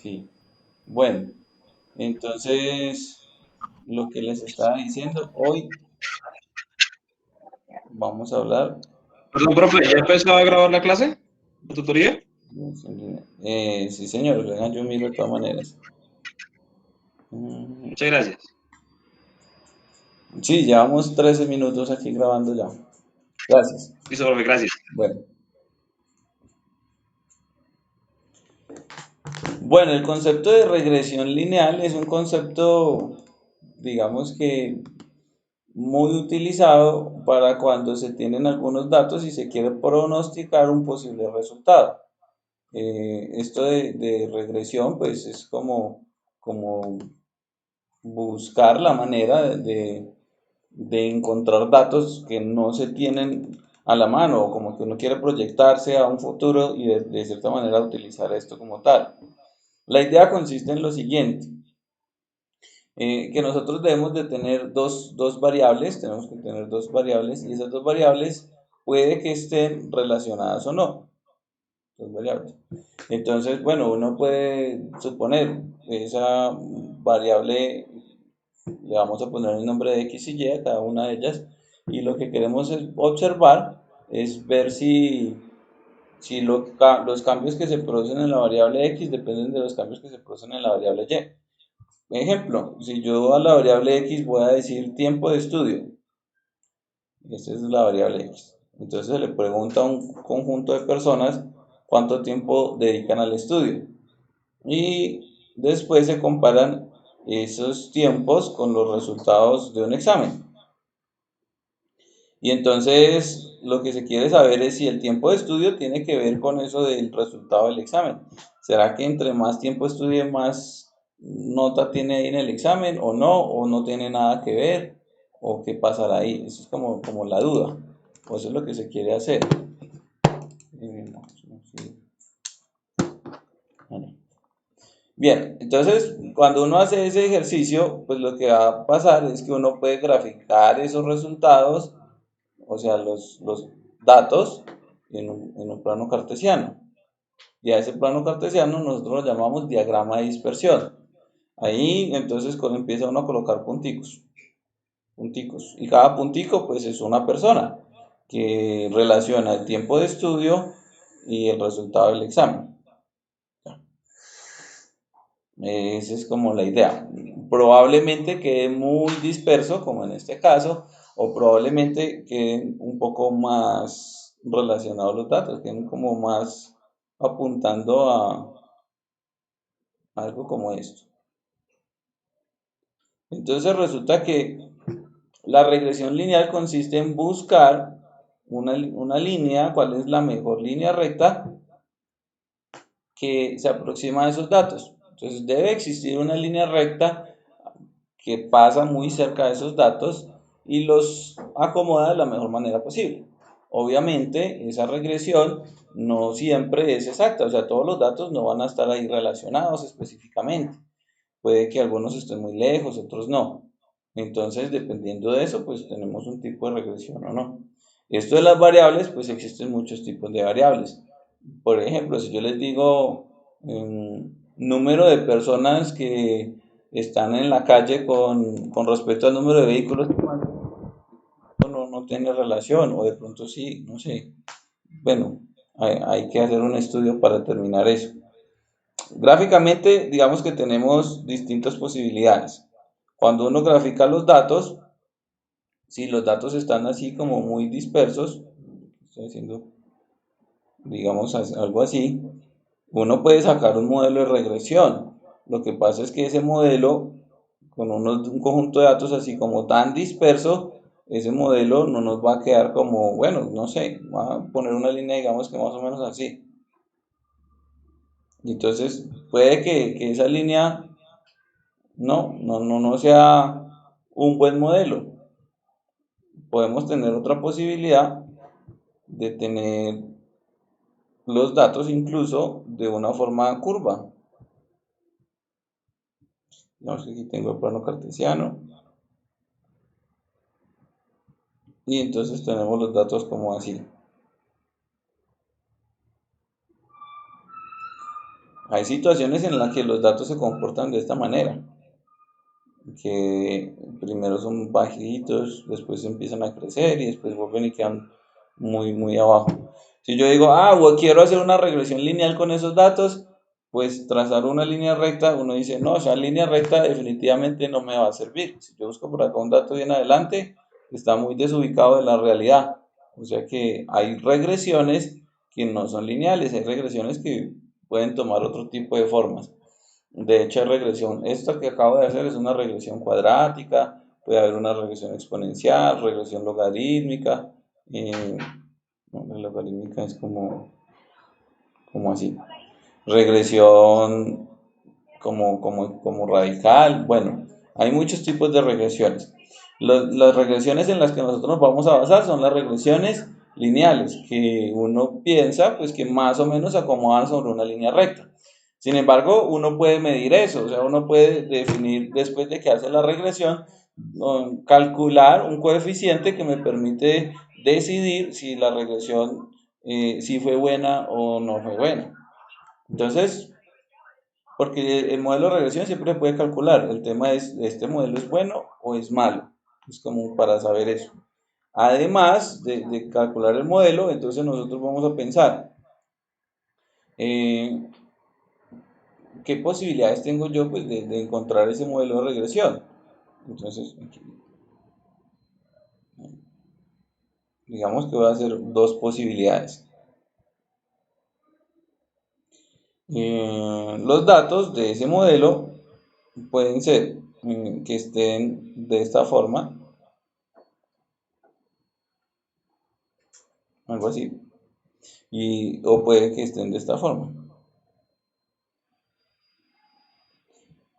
Sí. Bueno, entonces, lo que les estaba diciendo, hoy vamos a hablar. Perdón, profe, ¿ya empezó a grabar la clase? ¿La tutoría? Sí, señor, venga, yo miro de todas maneras. Mm, Muchas gracias. Sí, llevamos 13 minutos aquí grabando ya. Gracias. Listo, profe, gracias. Bueno, bueno, el concepto de regresión lineal es un concepto, digamos que muy utilizado para cuando se tienen algunos datos y se quiere pronosticar un posible resultado. Esto de regresión, pues es como buscar la manera de encontrar datos que no se tienen a la mano, o como que uno quiere proyectarse a un futuro y de cierta manera utilizar esto como tal. La idea consiste en lo siguiente, que nosotros debemos de tener dos variables, tenemos que tener dos variables y esas dos variables puede que estén relacionadas o no, dos variables. Entonces, bueno, uno puede suponer esa variable, le vamos a poner el nombre de X y Y a cada una de ellas, y lo que queremos es observar, es ver si los cambios que se producen en la variable X dependen de los cambios que se producen en la variable Y. Ejemplo, si yo a la variable X voy a decir tiempo de estudio, esta es la variable X. Entonces se le pregunta a un conjunto de personas cuánto tiempo dedican al estudio. Y después se comparan esos tiempos con los resultados de un examen. Y entonces lo que se quiere saber es si el tiempo de estudio tiene que ver con eso del resultado del examen. ¿Será que entre más tiempo estudie, más nota tiene ahí en el examen o no tiene nada que ver? ¿O qué pasará ahí? Eso es como la duda. O eso es lo que se quiere hacer. Bien, entonces cuando uno hace ese ejercicio, pues lo que va a pasar es que uno puede graficar esos resultados, o sea, los datos en un plano cartesiano. Y a ese plano cartesiano nosotros lo llamamos diagrama de dispersión. Ahí entonces cuando empieza uno a colocar punticos, punticos. Y cada puntico pues es una persona que relaciona el tiempo de estudio y el resultado del examen. Esa es como la idea. Probablemente quede muy disperso, como en este caso, o probablemente queden un poco más relacionados los datos, queden como más apuntando a algo como esto. Entonces resulta que la regresión lineal consiste en buscar una línea, cuál es la mejor línea recta que se aproxima a esos datos. Entonces debe existir una línea recta que pasa muy cerca de esos datos y los acomoda de la mejor manera posible. Obviamente, esa regresión no siempre es exacta, o sea, todos los datos no van a estar ahí relacionados específicamente. Puede que algunos estén muy lejos, otros no. Entonces, dependiendo de eso, pues tenemos un tipo de regresión o no. Esto de las variables, pues existen muchos tipos de variables. Por ejemplo, si yo les digo número de personas que están en la calle con respecto al número de vehículos, no tiene relación, o de pronto sí, no sé. Bueno, hay que hacer un estudio para determinar eso. Gráficamente, digamos que tenemos distintas posibilidades. Cuando uno grafica los datos, si los datos están así como muy dispersos, estoy haciendo, digamos, algo así, uno puede sacar un modelo de regresión. Lo que pasa es que ese modelo, con un conjunto de datos así como tan disperso, ese modelo no nos va a quedar como, bueno, no sé, va a poner una línea, digamos que más o menos así. Y entonces puede que esa línea no sea un buen modelo. Podemos tener otra posibilidad de tener los datos incluso de una forma curva. Digamos que aquí tengo el plano cartesiano y entonces tenemos los datos como así. Hay situaciones en las que los datos se comportan de esta manera, que primero son bajitos, después empiezan a crecer y después vuelven y quedan muy, muy abajo. Si yo digo, quiero hacer una regresión lineal con esos datos, pues trazar una línea recta, uno dice, no, esa línea recta definitivamente no me va a servir. Si yo busco por acá un dato bien adelante, está muy desubicado de la realidad. O sea que hay regresiones que no son lineales, hay regresiones que pueden tomar otro tipo de formas. De hecho, hay regresión. Esta que acabo de hacer es una regresión cuadrática, puede haber una regresión exponencial, regresión logarítmica. eh, no, la logarítmica es como así. Regresión como radical. Bueno, hay muchos tipos de regresiones. Las regresiones en las que nosotros nos vamos a basar son las regresiones lineales, que uno piensa pues que más o menos se acomodan sobre una línea recta. Sin embargo, uno puede medir eso, o sea, uno puede definir después de que hace la regresión, calcular un coeficiente que me permite decidir si la regresión si fue buena o no fue buena. Entonces, porque el modelo de regresión siempre se puede calcular. El tema es, ¿este modelo es bueno o es malo? Es como para saber eso. Además de calcular el modelo, entonces nosotros vamos a pensar, eh, ¿qué posibilidades tengo yo pues, de encontrar ese modelo de regresión? Entonces, digamos que voy a hacer dos posibilidades. Los datos de ese modelo pueden ser que estén de esta forma, algo así, o puede que estén de esta forma,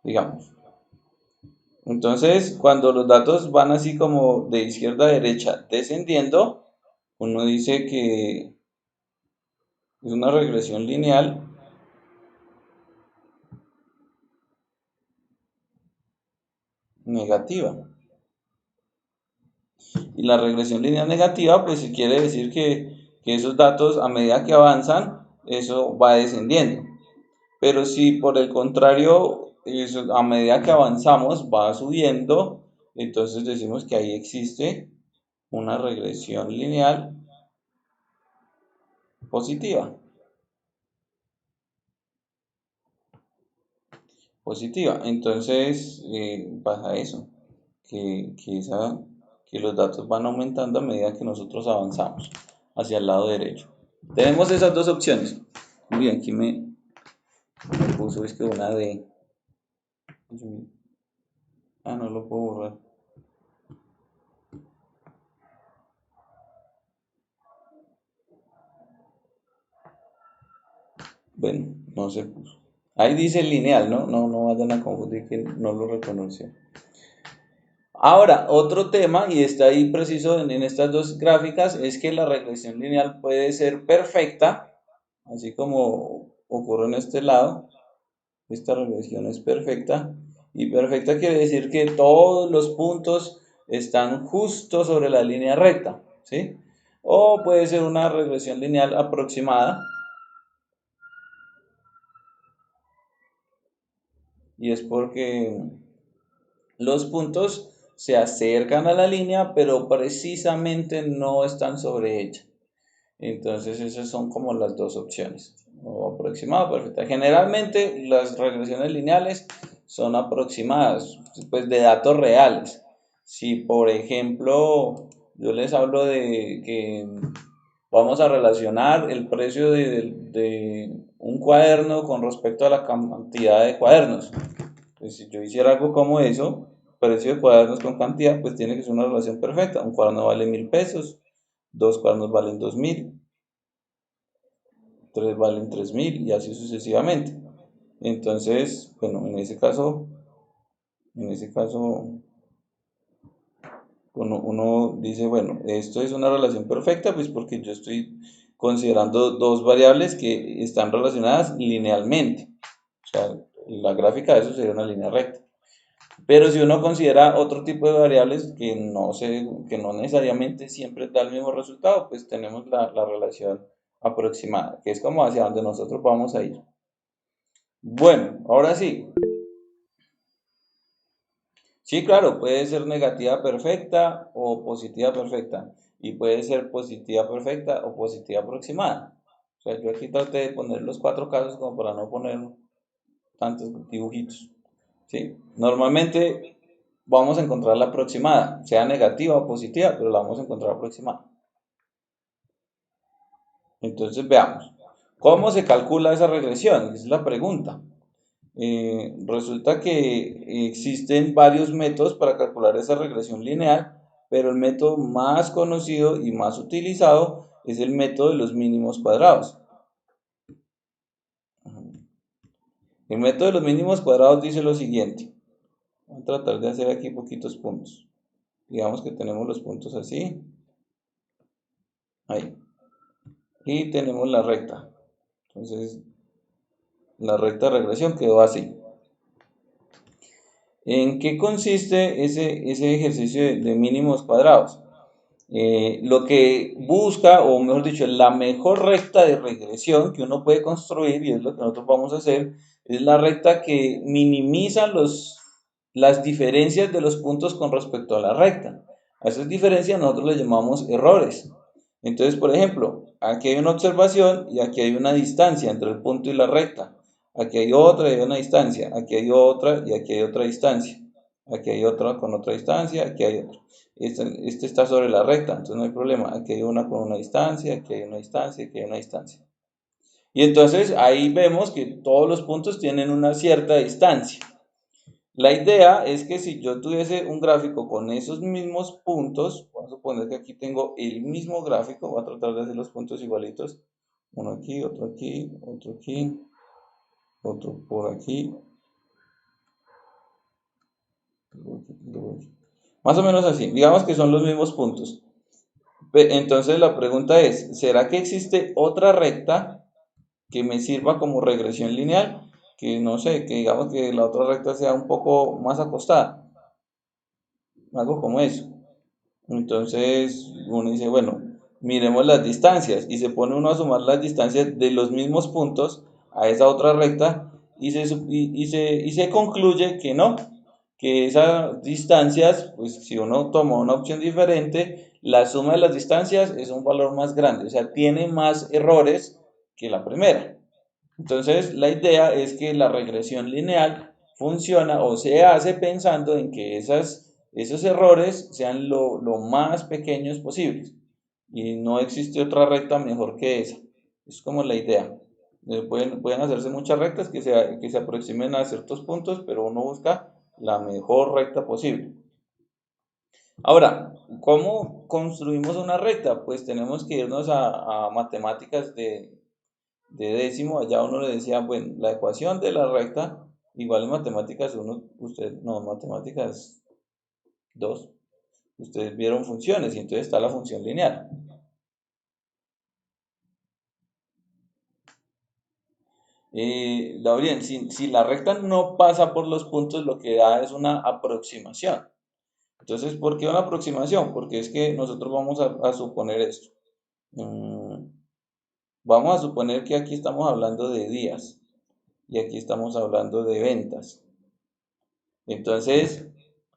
digamos. Entonces, cuando los datos van así como de izquierda a derecha descendiendo, uno dice que es una regresión lineal negativa. Y la regresión lineal negativa, pues si quiere decir que esos datos a medida que avanzan, eso va descendiendo. Pero si por el contrario, eso, a medida que avanzamos va subiendo, entonces decimos que ahí existe una regresión lineal positiva. Positiva. Entonces pasa eso, que los datos van aumentando a medida que nosotros avanzamos hacia el lado derecho. Tenemos esas dos opciones. Uy, aquí me puso es que una de... no lo puedo borrar. Bueno, no se puso. Ahí dice lineal, ¿no? No vayan a confundir que no lo reconoció. Ahora, otro tema, y está ahí preciso en estas dos gráficas, es que la regresión lineal puede ser perfecta, así como ocurre en este lado. Esta regresión es perfecta, y perfecta quiere decir que todos los puntos están justo sobre la línea recta, ¿sí? O puede ser una regresión lineal aproximada, y es porque los puntos se acercan a la línea, pero precisamente no están sobre ella. Entonces esas son como las dos opciones. O aproximado, perfecta. Generalmente las regresiones lineales son aproximadas, pues de datos reales. Si por ejemplo yo les hablo de que vamos a relacionar el precio de un cuaderno con respecto a la cantidad de cuadernos. Pues si yo hiciera algo como eso, precio de cuadernos con cantidad, pues tiene que ser una relación perfecta. Un cuaderno vale 1.000 pesos, dos cuadernos valen 2.000, tres valen 3.000 y así sucesivamente. Entonces, bueno, en ese caso uno dice, bueno, esto es una relación perfecta, pues porque yo estoy considerando dos variables que están relacionadas linealmente. O sea, la gráfica de eso sería una línea recta. Pero si uno considera otro tipo de variables que no necesariamente siempre da el mismo resultado, pues tenemos la relación aproximada, que es como hacia donde nosotros vamos a ir. Bueno, ahora sí. Sí, claro, puede ser negativa perfecta o positiva perfecta. Y puede ser positiva perfecta o positiva aproximada. O sea, yo aquí traté de poner los cuatro casos como para no poner tantos dibujitos. ¿Sí? Normalmente vamos a encontrar la aproximada, sea negativa o positiva, pero la vamos a encontrar aproximada. Entonces veamos. ¿Cómo se calcula esa regresión? Esa es la pregunta. Resulta que existen varios métodos para calcular esa regresión lineal, pero el método más conocido y más utilizado es el método de los mínimos cuadrados. El método de los mínimos cuadrados dice lo siguiente. Voy a tratar de hacer aquí poquitos puntos. Digamos que tenemos los puntos así. Ahí. Y tenemos la recta. Entonces, la recta de regresión quedó así. ¿En qué consiste ese ejercicio de mínimos cuadrados? Lo que busca, o mejor dicho, la mejor recta de regresión que uno puede construir, y es lo que nosotros vamos a hacer, es la recta que minimiza las diferencias de los puntos con respecto a la recta. A esas diferencias nosotros le llamamos errores. Entonces, por ejemplo, aquí hay una observación y aquí hay una distancia entre el punto y la recta. Aquí hay otra y hay una distancia. Aquí hay otra y aquí hay otra distancia. Aquí hay otra con otra distancia, aquí hay otra. Este está sobre la recta, entonces no hay problema. Aquí hay una con una distancia, aquí hay una distancia, aquí hay una distancia. Y entonces ahí vemos que todos los puntos tienen una cierta distancia. La idea es que si yo tuviese un gráfico con esos mismos puntos, vamos a suponer que aquí tengo el mismo gráfico, voy a tratar de hacer los puntos igualitos. Uno aquí, otro aquí, otro aquí, otro por aquí. Más o menos así, digamos que son los mismos puntos. Entonces la pregunta es, ¿será que existe otra recta que me sirva como regresión lineal? Que no sé, que digamos que la otra recta sea un poco más acostada, algo como eso. Entonces uno dice, bueno, miremos las distancias y se pone uno a sumar las distancias de los mismos puntos a esa otra recta y se concluye que no, que esas distancias, pues si uno toma una opción diferente, la suma de las distancias es un valor más grande, o sea, tiene más errores que la primera. Entonces, la idea es que la regresión lineal funciona o se hace pensando en que esos errores sean lo más pequeños posibles. Y no existe otra recta mejor que esa. Es como la idea. Pueden hacerse muchas rectas que se aproximen a ciertos puntos, pero uno busca la mejor recta posible. Ahora, ¿cómo construimos una recta? Pues tenemos que irnos a matemáticas de décimo. Allá uno le decía, bueno, la ecuación de la recta igual en matemáticas 1, matemáticas 2, ustedes vieron funciones y entonces está la función lineal. Gabriel, si la recta no pasa por los puntos, lo que da es una aproximación. Entonces, ¿por qué una aproximación? Porque es que nosotros vamos a suponer esto. Mm, Vamos a suponer que aquí estamos hablando de días y aquí estamos hablando de ventas. Entonces,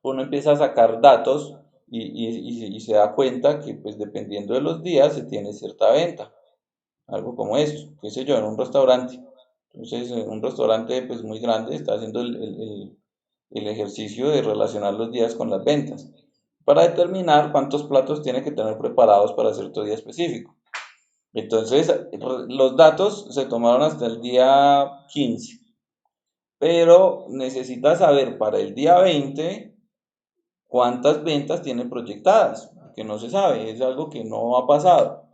uno empieza a sacar datos y se da cuenta que, pues, dependiendo de los días, se tiene cierta venta. Algo como esto, qué sé yo, en un restaurante. Entonces, en un restaurante, pues, muy grande está haciendo el ejercicio de relacionar los días con las ventas para determinar cuántos platos tiene que tener preparados para cierto día específico. Entonces, los datos se tomaron hasta el día 15, pero necesita saber para el día 20 cuántas ventas tiene proyectadas, que no se sabe, es algo que no ha pasado.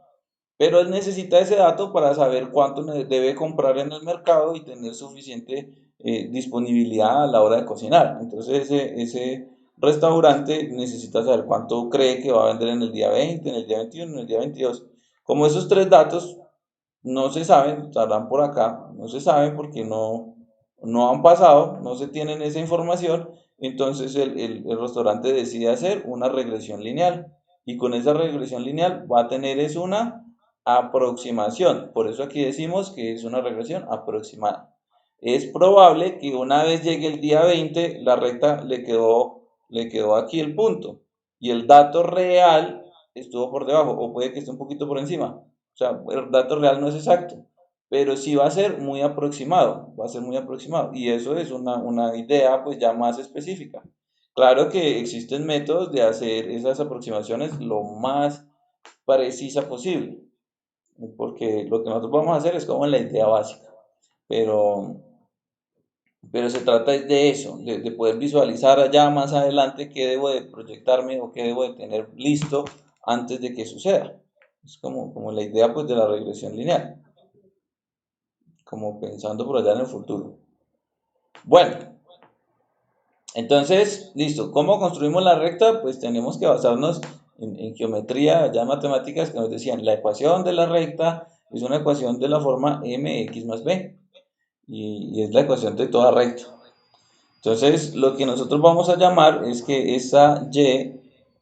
Pero él necesita ese dato para saber cuánto debe comprar en el mercado y tener suficiente disponibilidad a la hora de cocinar. Entonces ese restaurante necesita saber cuánto cree que va a vender en el día 20, en el día 21, en el día 22. Como esos tres datos no se saben, estarán por acá, no se saben porque no han pasado, no se tienen esa información, entonces el restaurante decide hacer una regresión lineal y con esa regresión lineal va a tener es una aproximación, por eso aquí decimos que es una regresión aproximada. es probable que una vez llegue el día 20, la recta le quedó aquí el punto y el dato real estuvo por debajo o puede que esté un poquito por encima. O sea, el dato real no es exacto, pero sí va a ser muy aproximado, va a ser muy aproximado y eso es una idea pues ya más específica. Claro que existen métodos de hacer esas aproximaciones lo más precisa posible, porque lo que nosotros vamos a hacer es como la idea básica, pero, pero se trata de eso, de poder visualizar allá más adelante qué debo de proyectarme o qué debo de tener listo antes de que suceda. Es como la idea pues de la regresión lineal, como pensando por allá en el futuro. Bueno, entonces, listo. ¿Cómo construimos la recta? Pues tenemos que basarnos en geometría, ya matemáticas, que nos decían, la ecuación de la recta es una ecuación de la forma mx más b, y es la ecuación de toda recta. Entonces, lo que nosotros vamos a llamar es que esa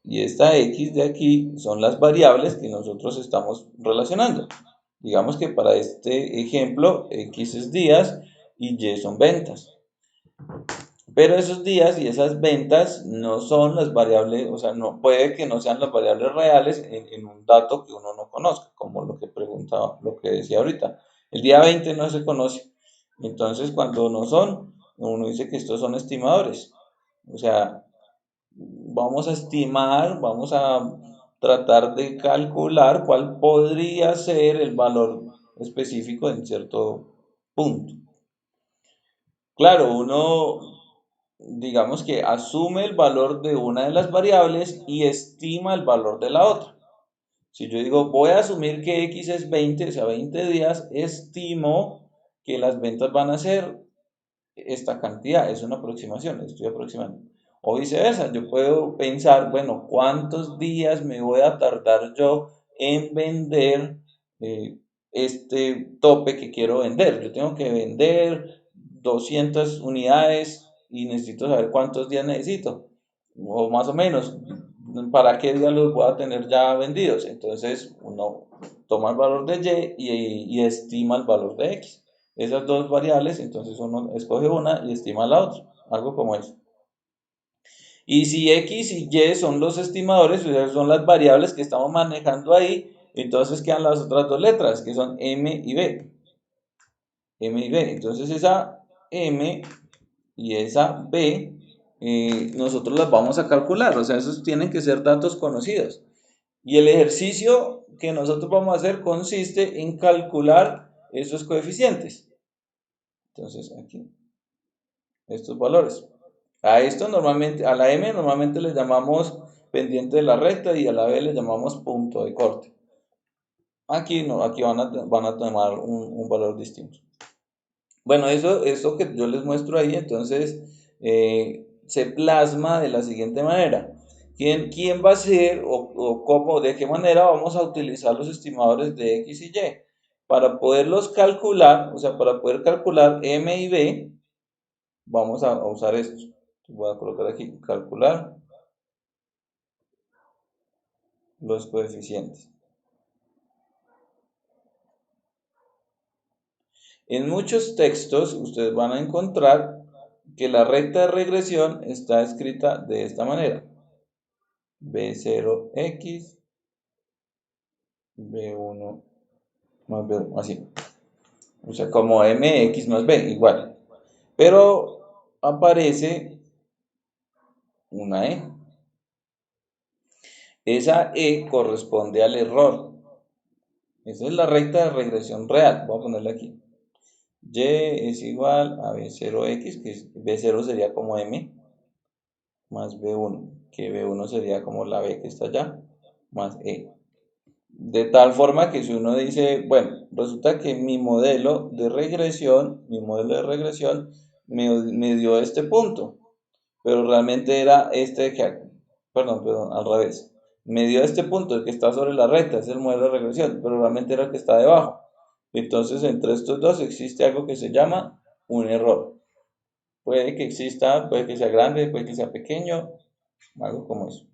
y esta x de aquí son las variables que nosotros estamos relacionando. Digamos que para este ejemplo, x es días y y son ventas. Pero esos días y esas ventas no son las variables, o sea, no puede que no sean las variables reales en un dato que uno no conozca, como lo que preguntaba, lo que decía ahorita. El día 20 no se conoce. Entonces, cuando no son, uno dice que estos son estimadores. O sea, vamos a estimar, vamos a tratar de calcular cuál podría ser el valor específico en cierto punto. Claro, uno digamos que asume el valor de una de las variables y estima el valor de la otra. Si yo digo, voy a asumir que X es 20, o sea, 20 días, estimo que las ventas van a ser esta cantidad, es una aproximación, estoy aproximando. O viceversa, yo puedo pensar, bueno, ¿cuántos días me voy a tardar yo en vender eh, este tope que quiero vender? Yo tengo que vender 200 unidades y necesito saber cuántos días necesito, o más o menos, para qué día los voy a tener ya vendidos. Entonces uno toma el valor de y estima el valor de X. Esas dos variables, entonces uno escoge una y estima la otra, algo como eso. Y si X y Y son los estimadores, o sea, son las variables que estamos manejando ahí, entonces quedan las otras dos letras, que son M y B. M y B. Entonces esa M y esa B, nosotros las vamos a calcular, o sea, esos tienen que ser datos conocidos. Y el ejercicio que nosotros vamos a hacer consiste en calcular esos coeficientes. Entonces aquí, estos valores. A esto normalmente, a la M normalmente le llamamos pendiente de la recta y a la B le llamamos punto de corte. Aquí no, aquí van a tomar un valor distinto. Bueno, eso que yo les muestro ahí, entonces se plasma de la siguiente manera. ¿Quién va a ser o cómo, de qué manera vamos a utilizar los estimadores de X y Y? Para poderlos calcular, o sea, para poder calcular M y B, vamos a usar esto. Voy a colocar aquí, calcular los coeficientes. En muchos textos ustedes van a encontrar que la recta de regresión está escrita de esta manera. B0x, B1 más B1, así. O sea, como mx más b, igual. Pero aparece una E. Esa E corresponde al error. Esa es la recta de regresión real. Voy a ponerla aquí. Y es igual a B0x, que B0 sería como M, más B1, que B1 sería como la B que está allá, más E. De tal forma que si uno dice, bueno, resulta que mi modelo de regresión me dio este punto, pero realmente era este que, perdón, al revés. Me dio este punto, el que está sobre la recta, es el modelo de regresión, pero realmente era el que está debajo. Entonces, entre estos dos existe algo que se llama un error. Puede que exista, puede que sea grande, puede que sea pequeño, algo como eso.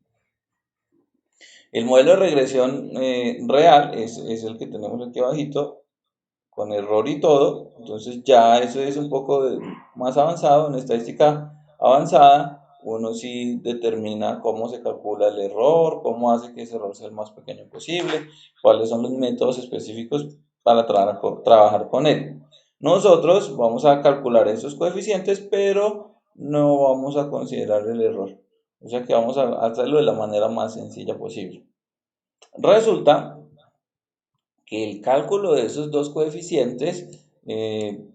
El modelo de regresión real es el que tenemos aquí abajito, con error y todo. Entonces ya eso es un poco más avanzado. En estadística avanzada, uno sí determina cómo se calcula el error, cómo hace que ese error sea el más pequeño posible, cuáles son los métodos específicos para trabajar con él. Nosotros vamos a calcular esos coeficientes, pero no vamos a considerar el error. O sea que vamos a hacerlo de la manera más sencilla posible. Resulta que el cálculo de esos dos coeficientes,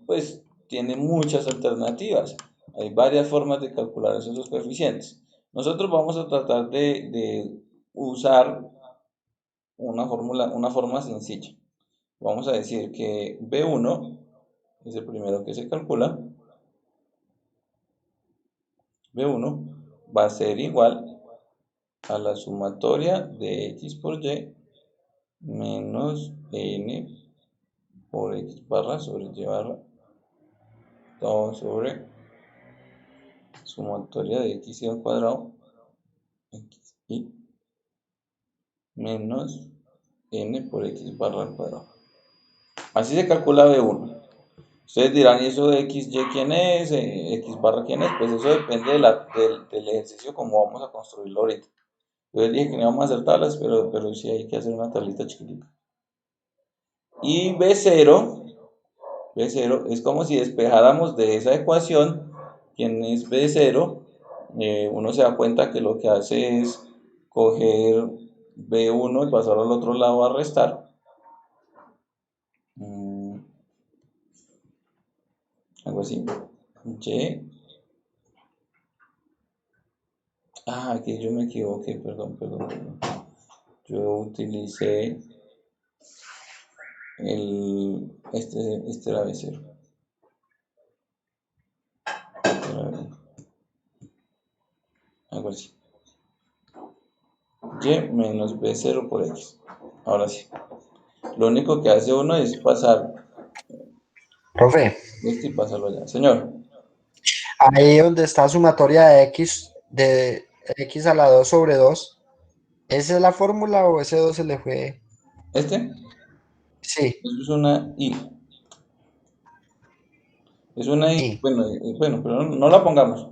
pues tiene muchas alternativas. Hay varias formas de calcular esos dos coeficientes. Nosotros vamos a tratar de usar una forma sencilla. Vamos a decir que B1 es el primero que se calcula. B1 va a ser igual a la sumatoria de x por y menos n por x barra sobre y barra todo sobre sumatoria de x al cuadrado x y menos n por x barra al cuadrado. Así se calcula B1. Ustedes dirán, ¿y eso de x y quién es? ¿X barra quién es? Pues eso depende del ejercicio como vamos a construirlo ahorita. Yo les dije que no íbamos a hacer tablas, pero sí hay que hacer una tablita chiquitita. Y B0 es como si despejáramos de esa ecuación quién es B0. Uno se da cuenta que lo que hace es coger B1 y pasarlo al otro lado a restar. Algo así. Y. Aquí yo me equivoqué, perdón. Yo utilicé este era B0. Algo así. Y menos B0 por X. Ahora sí. Lo único que hace uno es pasar Profe, esto y pasarlo allá. Señor. ahí donde está sumatoria de x a la 2 sobre 2, ¿esa es la fórmula o ese 2 se le fue? Este Sí, es una I. Es una I. y Bueno, pero no la pongamos.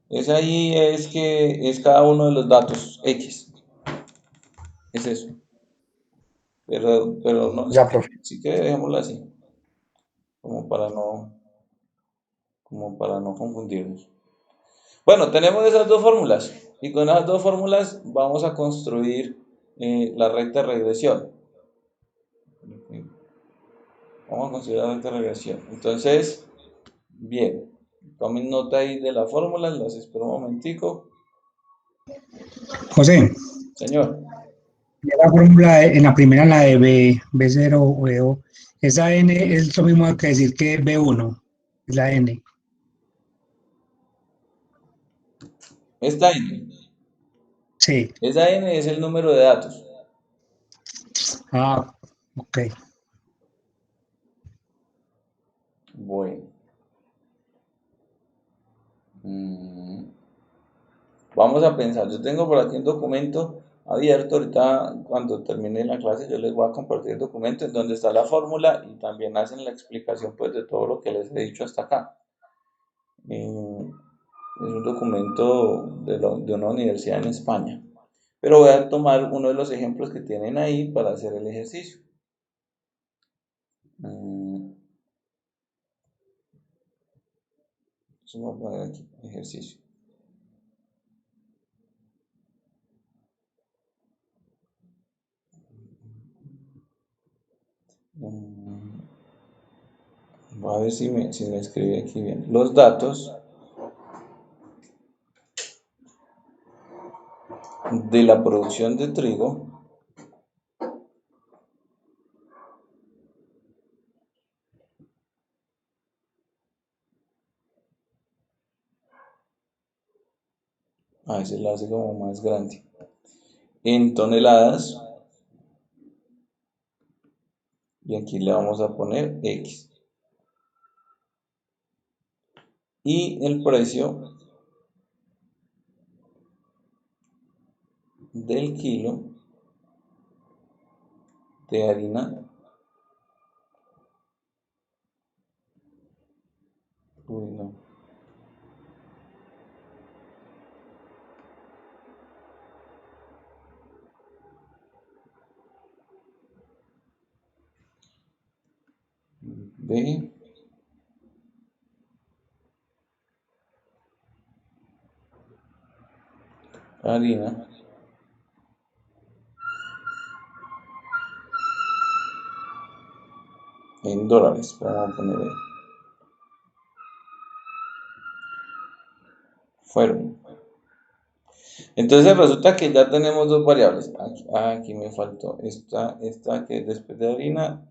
Esa I es que es cada uno de los datos X. Es eso. Pero no, ya, profe. sí que dejémoslo así. Como para no confundirnos. Bueno, tenemos esas dos fórmulas. Y con esas dos fórmulas vamos a construir la recta de regresión. Vamos a construir la recta de regresión. Entonces, bien. Tomen nota ahí de las fórmulas. Las espero un momentico. José, Señor. la fórmula en la primera, la de B0 o BO, esa N es lo mismo que decir que B1, es la N. Esta N. Sí. Esa N es el número de datos. Ah, ok. Bueno. Vamos a pensar. Yo tengo por aquí un documento abierto. Ahorita, cuando termine la clase, yo les voy a compartir el documento en donde está la fórmula y también hacen la explicación pues, de todo lo que les he dicho hasta acá. Es un documento de una universidad en España. Pero voy a tomar uno de los ejemplos que tienen ahí para hacer el ejercicio. Eso voy a poner aquí, ejercicio. Voy a ver si me escribe aquí bien. Los datos de la producción de trigo a veces lo hace como más grande, en toneladas, y aquí le vamos a poner X. Y el precio del kilo de harina Uy, no. B. Harina. En dólares, vamos a poner ahí. Fueron. Entonces resulta que ya tenemos dos variables. Aquí me faltó esta que después de harina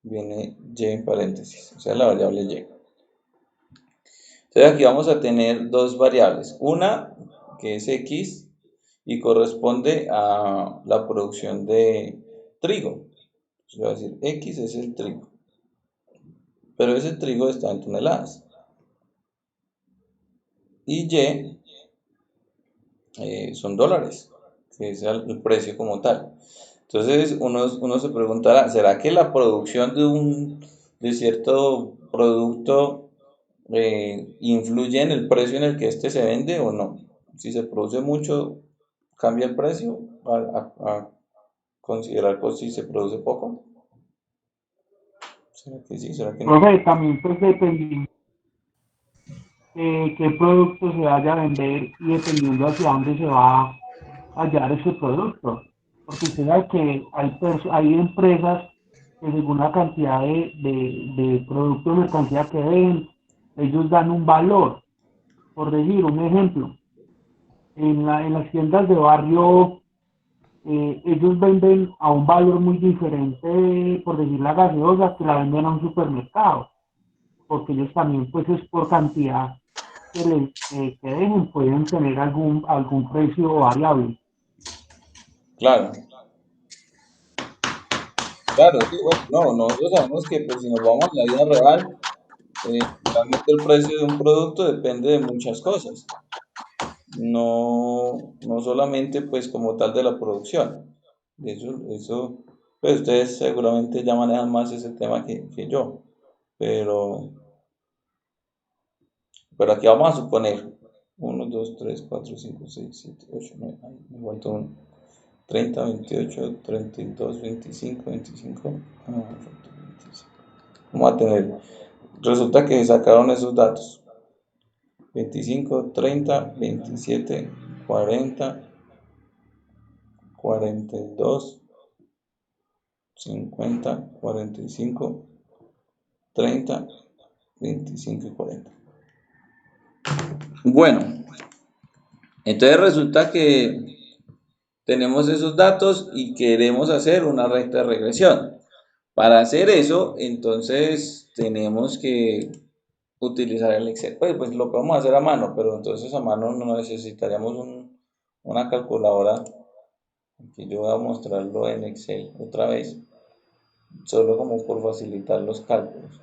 viene y en paréntesis, o sea, la variable y. Entonces aquí vamos a tener dos variables. Una que es x y corresponde a la producción de trigo. Entonces voy a decir x es el trigo. Pero ese trigo está en toneladas. Y son dólares, que es el precio como tal. Entonces uno se preguntará, ¿será que la producción de cierto producto influye en el precio en el que éste se vende o no? Si se produce mucho, ¿cambia el precio a considerar pues, si se produce poco? ¿Será que sí? ¿Será que no? Profe, también pues dependiendo de qué producto se vaya a vender y dependiendo hacia dónde se va a hallar ese producto. Porque usted sabe que hay empresas que según la cantidad de producto o mercancía que ven, ellos dan un valor. Por decir un ejemplo, en las tiendas de barrio, ellos venden a un valor muy diferente, por decir la gaseosa, que la venden a un supermercado, porque ellos también, pues es por cantidad que dejen, pueden tener algún precio variable. Claro, claro, sí, bueno, no, nosotros sabemos que pues si nos vamos a la vida real, realmente el precio de un producto depende de muchas cosas. No solamente pues como tal de la producción. Pues ustedes seguramente ya manejan más ese tema que yo, pero, pero aquí vamos a suponer 1, 2, 3, 4, 5, 6, 7, 8, 9, me falta uno, 30, 28, 32, 25, 25, me falta 25. Vamos a tener, resulta que sacaron esos datos, 25, 30, 27, 40, 42, 50, 45, 30, 25 y 40. Bueno, entonces resulta que tenemos esos datos y queremos hacer una recta de regresión. Para hacer eso, entonces tenemos que utilizar el Excel. Pues lo podemos hacer a mano, pero entonces a mano no necesitaríamos una calculadora. Aquí yo voy a mostrarlo en Excel otra vez, solo como por facilitar los cálculos.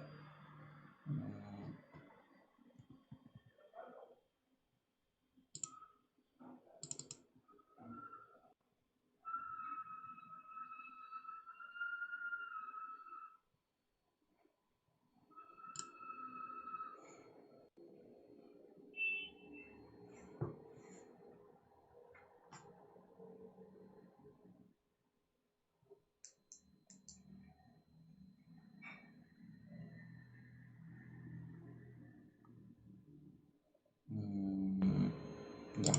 Ya.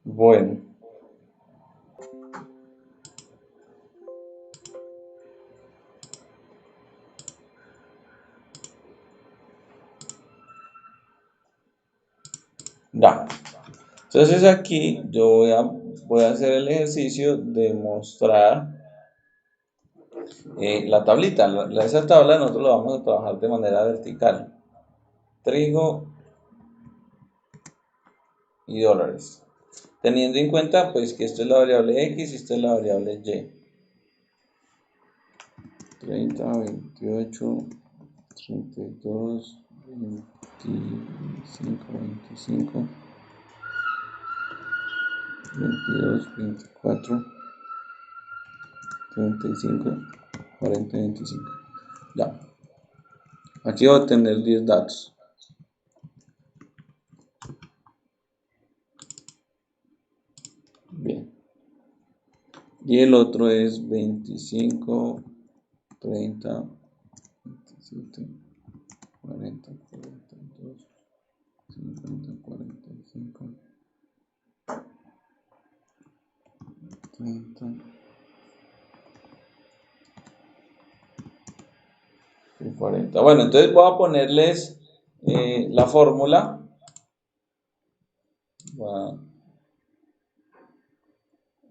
Bueno, ya. Entonces aquí yo voy a hacer el ejercicio de mostrar la tablita. Esa tabla nosotros la vamos a trabajar de manera vertical. Trigo y dólares. Teniendo en cuenta pues que esto es la variable X y esto es la variable Y. 30, 28, 32, 25, 25, 22, 24, 35, 40, 25. Ya. Aquí voy a tener 10 datos. Bien. Y el otro es 25, 30, 27, 40, 42, 50, 45, 30 y 40. Bueno, entonces voy a ponerles la fórmula.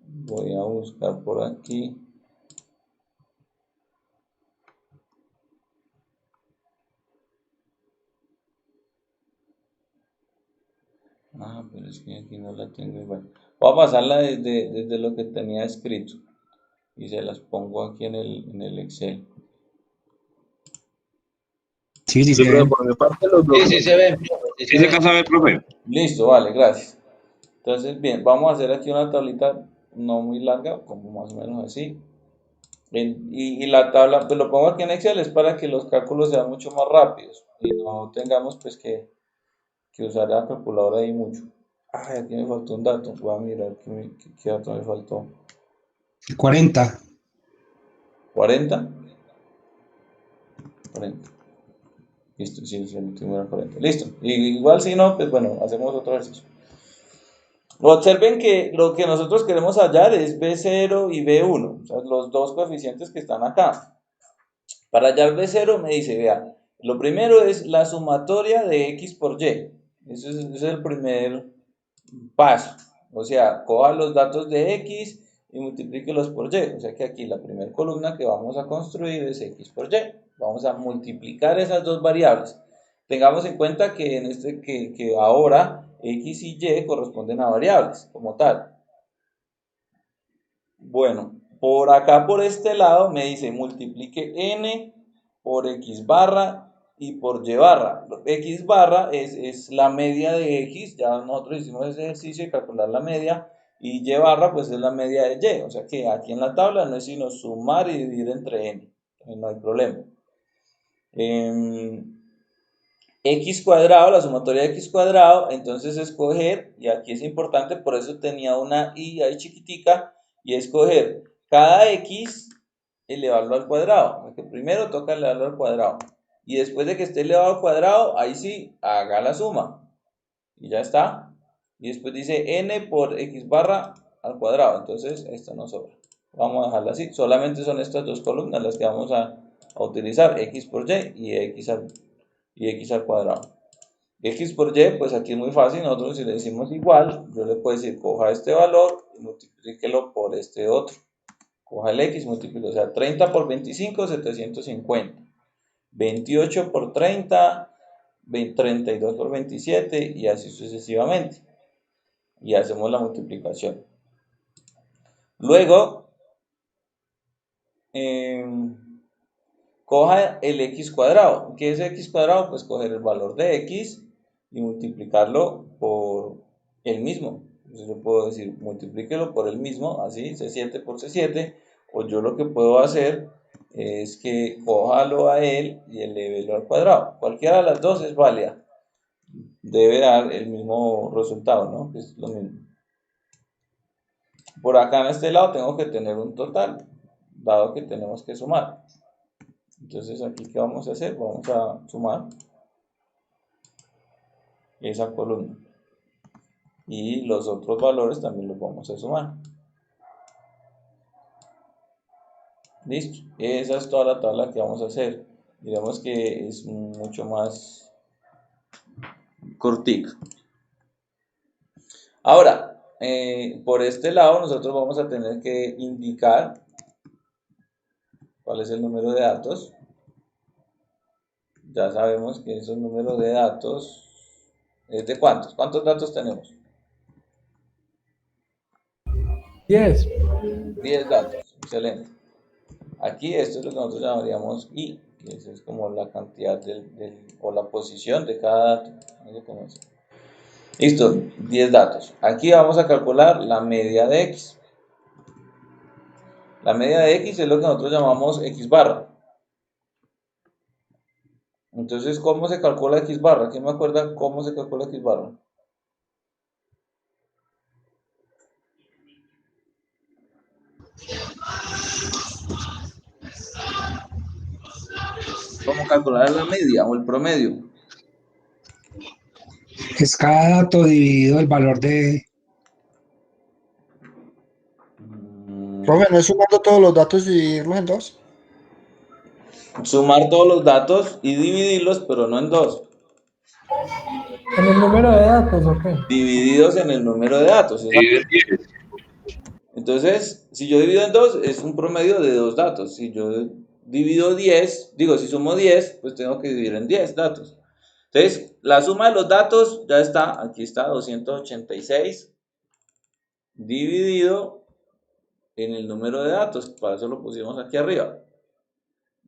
Voy a buscar por aquí. Pero es que aquí no la tengo igual. Voy a pasarla desde lo que tenía escrito. Y se las pongo aquí en el Excel. Sí, sí, Sí, se pero ve. por mi parte los dos. Sí, sí se ve, profe, sí ¿Sí se se ve. alcanza a ver, profe? Listo, vale, gracias. Entonces, bien, vamos a hacer aquí una tablita no muy larga, como más o menos así. Y la tabla, pues lo pongo aquí en Excel, es para que los cálculos sean mucho más rápidos y no tengamos pues que usar la calculadora ahí mucho. Ay, aquí me faltó un dato, voy a mirar qué dato me faltó. 40. 40. 40. Listo, sí, sí, tengo 40. Listo. Y igual si no, pues bueno, hacemos otro ejercicio. Observen que lo que nosotros queremos hallar es B0 y B1, o sea, los dos coeficientes que están acá. Para hallar B0 me dice, vea, lo primero es la sumatoria de X por Y. Ese es el primer paso. O sea, coja los datos de X y multiplíquelos por Y. O sea que aquí la primera columna que vamos a construir es X por Y. Vamos a multiplicar esas dos variables. Tengamos en cuenta que, que ahora X y Y corresponden a variables como tal. Bueno, por acá por este lado me dice multiplique n por x barra y por y barra. X barra es la media de x, ya nosotros hicimos ese ejercicio de calcular la media, y y barra pues es la media de y, o sea que aquí en la tabla no es sino sumar y dividir entre n, no hay problema. X cuadrado, la sumatoria de x cuadrado, entonces escoger, y aquí es importante, por eso tenía una y ahí chiquitica, y escoger cada x, elevarlo al cuadrado, porque primero toca elevarlo al cuadrado, y después de que esté elevado al cuadrado, ahí sí, haga la suma, y ya está, y después dice n por x barra al cuadrado, entonces esta no sobra, vamos a dejarla así, solamente son estas dos columnas las que vamos a utilizar, x por y y x al cuadrado. X por y, pues aquí es muy fácil, nosotros si le decimos igual, yo le puedo decir, coja este valor y multiplíquelo por este otro. Coja el X, multiplique, o sea, 30 por 25, 750. 28 por 30, 32 por 27 y así sucesivamente. Y hacemos la multiplicación. Luego, coja el x cuadrado. ¿Qué es x cuadrado? Pues coger el valor de x y multiplicarlo por el mismo. Entonces yo puedo decir, multiplíquelo por el mismo, así, C7 por C7, o yo lo que puedo hacer es que cójalo a él y elevelo al cuadrado. Cualquiera de las dos es válida. Debe dar el mismo resultado, ¿no? Que es lo mismo. Por acá en este lado tengo que tener un total, dado que tenemos que sumar. Entonces aquí, ¿qué vamos a hacer? Vamos a sumar esa columna. Y los otros valores también los vamos a sumar. Listo. Esa es toda la tabla que vamos a hacer. Digamos que es mucho más cortica. Ahora, por este lado nosotros vamos a tener que indicar cuál es el número de datos. Ya sabemos que esos números de datos es de ¿cuántos? ¿Cuántos datos tenemos? 10. 10 datos. Excelente. Aquí esto es lo que nosotros llamaríamos I, que eso es como la cantidad o la posición de cada dato. No sé cómo es. Listo, 10 datos. Aquí vamos a calcular la media de X. La media de X es lo que nosotros llamamos X barra. Entonces, ¿cómo se calcula X barra? ¿Quién me acuerda cómo se calcula X barra? ¿Cómo calcular la media o el promedio? Es cada dato dividido el valor de... Profe, ¿no es sumando todos los datos y dividirlos en dos? Sumar todos los datos y dividirlos, pero no en dos. ¿En el número de datos o qué? Divididos en el número de datos. Dividir 10. Entonces, si yo divido en dos, es un promedio de dos datos. Si yo divido 10, digo, si sumo 10, pues tengo que dividir en 10 datos. Entonces, la suma de los datos ya está, aquí está, 286 dividido en el número de datos. Para eso lo pusimos aquí arriba.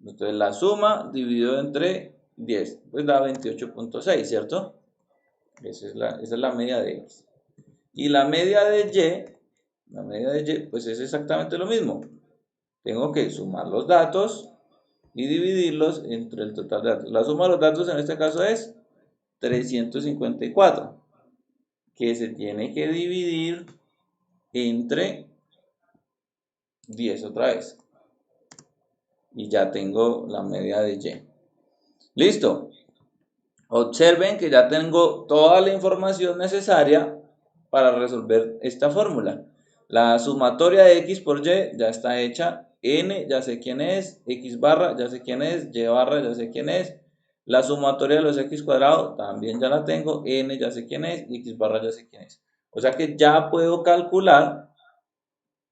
Entonces, la suma dividido entre 10, pues da 28.6, ¿cierto? Esa es la media de X. Y la media de Y, pues es exactamente lo mismo. Tengo que sumar los datos y dividirlos entre el total de datos. La suma de los datos en este caso es 354, que se tiene que dividir entre 10 otra vez. Y ya tengo la media de Y. Listo. Observen que ya tengo toda la información necesaria para resolver esta fórmula. La sumatoria de X por Y ya está hecha. N ya sé quién es. X barra ya sé quién es. Y barra ya sé quién es. La sumatoria de los X cuadrados también ya la tengo. N ya sé quién es. Y X barra ya sé quién es. O sea que ya puedo calcular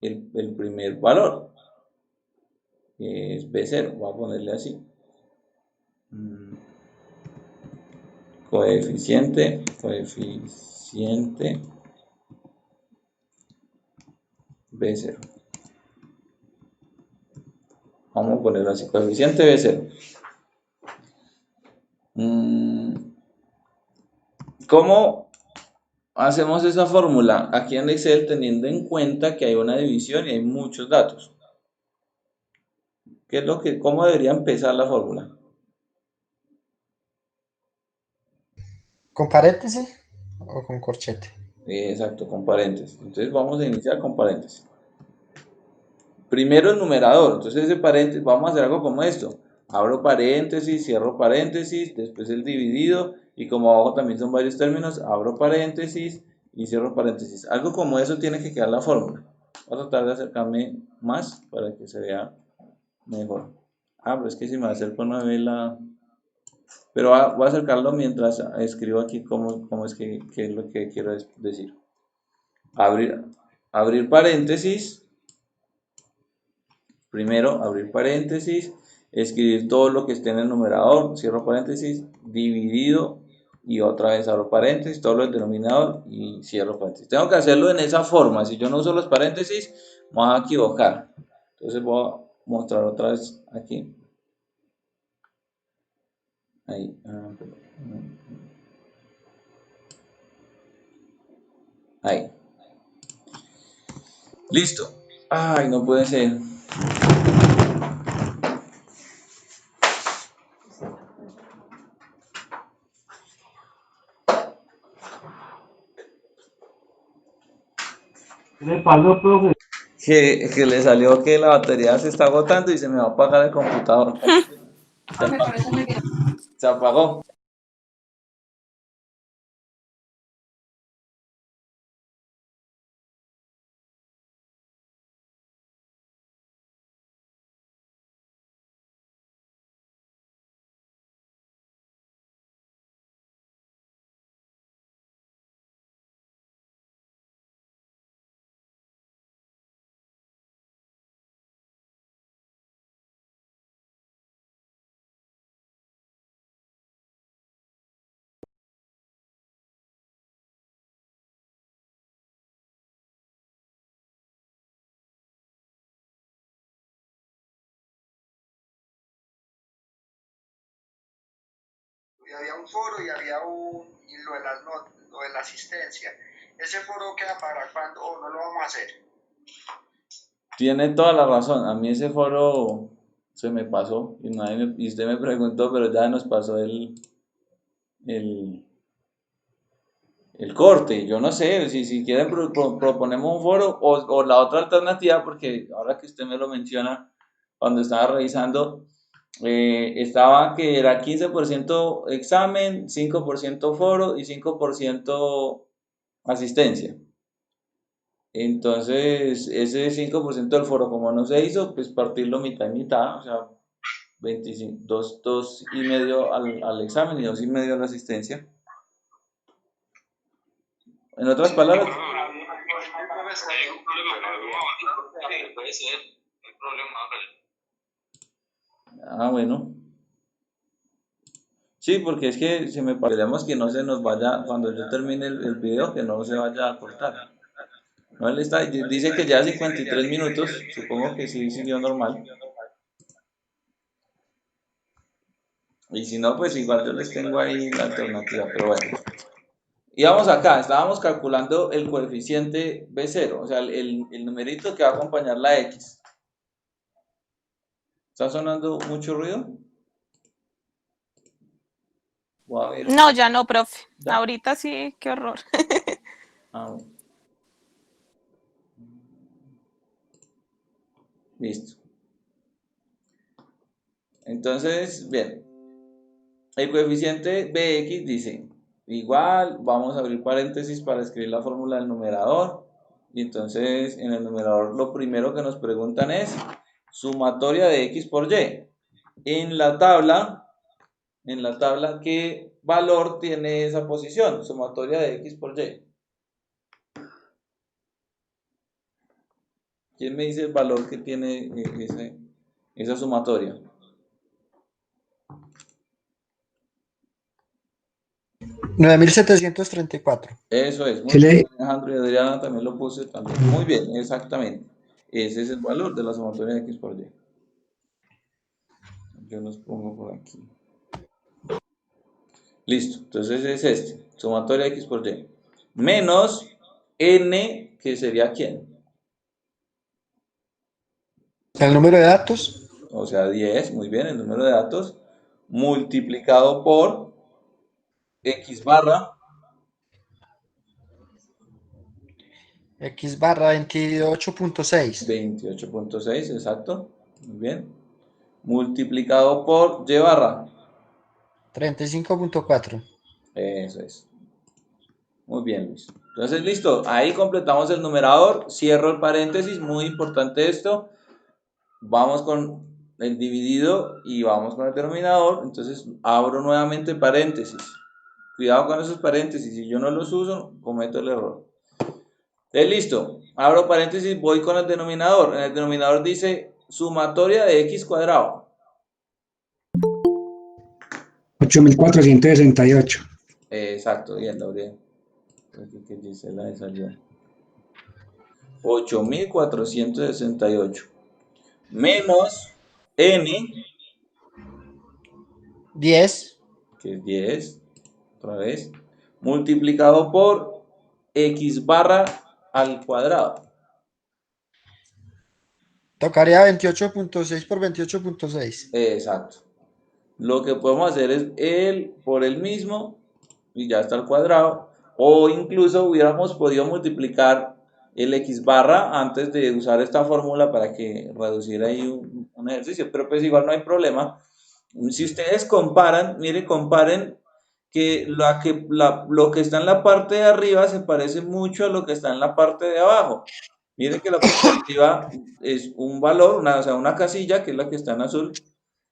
el primer valor, que es B0. Voy a ponerle así. Coeficiente B0. Vamos a ponerlo así, coeficiente B0. ¿Cómo hacemos esa fórmula? Aquí en Excel, teniendo en cuenta que hay una división y hay muchos datos. ¿Cómo debería empezar la fórmula? ¿Con paréntesis o con corchete? Exacto, con paréntesis. Entonces vamos a iniciar con paréntesis. Primero el numerador, entonces ese paréntesis, vamos a hacer algo como esto. Abro paréntesis, cierro paréntesis, después el dividido, y como abajo también son varios términos, abro paréntesis y cierro paréntesis. Algo como eso tiene que quedar la fórmula. Voy a tratar de acercarme más para que se vea mejor. Pero es que si me acerco no ve la... Pero voy a acercarlo mientras escribo aquí cómo es que es lo que quiero decir. Abrir paréntesis. Primero, abrir paréntesis, escribir todo lo que esté en el numerador, cierro paréntesis, dividido y otra vez abro paréntesis, todo lo del denominador y cierro paréntesis. Tengo que hacerlo en esa forma. Si yo no uso los paréntesis, me voy a equivocar. Entonces voy a mostrar otra vez aquí. Ahí. Ahí. Listo. Ay, no puede ser. ¿Qué le pasó, profe? Que le salió que la batería se está agotando y se me va a apagar el computador. Se apagó. y había un foro y había y lo de las notas, lo de la asistencia. ¿Ese foro queda para cuándo o no lo vamos a hacer? Tiene toda la razón. A mí ese foro se me pasó y usted me preguntó, pero ya nos pasó el, el corte. Yo no sé si quieren proponemos un foro o la otra alternativa, porque ahora que usted me lo menciona, cuando estaba revisando, estaba que era 15% examen, 5% foro y 5% asistencia. Entonces, ese 5% del foro, como no se hizo, pues partirlo mitad y mitad, o sea, 25, 2,5 al examen y 2,5 a la asistencia. En otras palabras, Puede ser, no hay problema, bueno. Sí, porque es que se me parece que no se nos vaya, cuando yo termine el video, que no se vaya a cortar. No, él dice que ya 53 minutos, supongo que sí siguió normal. Y si no, pues igual yo les tengo ahí la alternativa, pero bueno. Y vamos acá, estábamos calculando el coeficiente B0, o sea, el numerito que va a acompañar la X. ¿Está sonando mucho ruido? Voy a ver. No, ya no, profe. ¿Ya? Ahorita sí, qué horror. Bueno. Listo. Entonces, bien. El coeficiente Bx dice, igual, vamos a abrir paréntesis para escribir la fórmula del numerador. Y entonces, en el numerador lo primero que nos preguntan es sumatoria de X por Y. En la tabla, ¿qué valor tiene esa posición? Sumatoria de X por Y. ¿Quién me dice el valor que tiene esa sumatoria? 9.734. Eso es, muy ¿Qué bien, le, Alejandro y Adriana también lo puse también. Muy bien, exactamente. Ese es el valor de la sumatoria de X por Y. Yo los pongo por aquí. Listo, entonces es este, sumatoria de X por Y. Menos N, que sería ¿quién? El número de datos, O sea, 10, muy bien, el número de datos, multiplicado por X barra, X barra 28.6. 28.6, exacto, muy bien. Multiplicado por Y barra, 35.4. eso es. Muy bien, Luis. Entonces, listo, ahí completamos el numerador, cierro el paréntesis, muy importante esto. Vamos con el dividido y vamos con el denominador, entonces abro nuevamente paréntesis. Cuidado con esos paréntesis, si yo no los uso, cometo el error. Listo, abro paréntesis, voy con el denominador. En el denominador dice sumatoria de X cuadrado. 8.468. Exacto, bien, lo abrí. Aquí que dice la de salida. 8.468 menos N, 10. que es 10, otra vez, multiplicado por X barra al cuadrado. Tocaría 28.6 por 28.6. Exacto. Lo que podemos hacer es el por el mismo y ya está al cuadrado. O incluso hubiéramos podido multiplicar el X barra antes de usar esta fórmula para que reduciera ahí un ejercicio. Pero pues igual no hay problema. Si ustedes comparan, mire, comparen que lo que está en la parte de arriba se parece mucho a lo que está en la parte de abajo. Miren que la parte de arriba es un valor, o sea, una casilla, que es la que está en azul,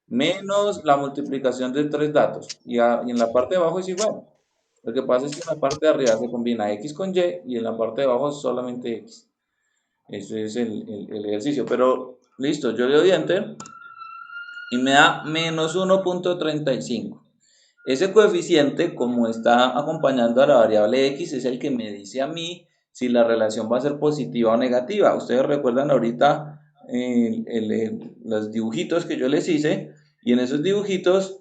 menos la multiplicación de tres datos. Y en la parte de abajo es igual. Lo que pasa es que en la parte de arriba se combina X con Y y en la parte de abajo solamente X. Ese es el ejercicio. Pero listo, yo le doy Enter y me da menos 1.35. Ese coeficiente, como está acompañando a la variable X, es el que me dice a mí si la relación va a ser positiva o negativa. Ustedes recuerdan ahorita los dibujitos que yo les hice, y en esos dibujitos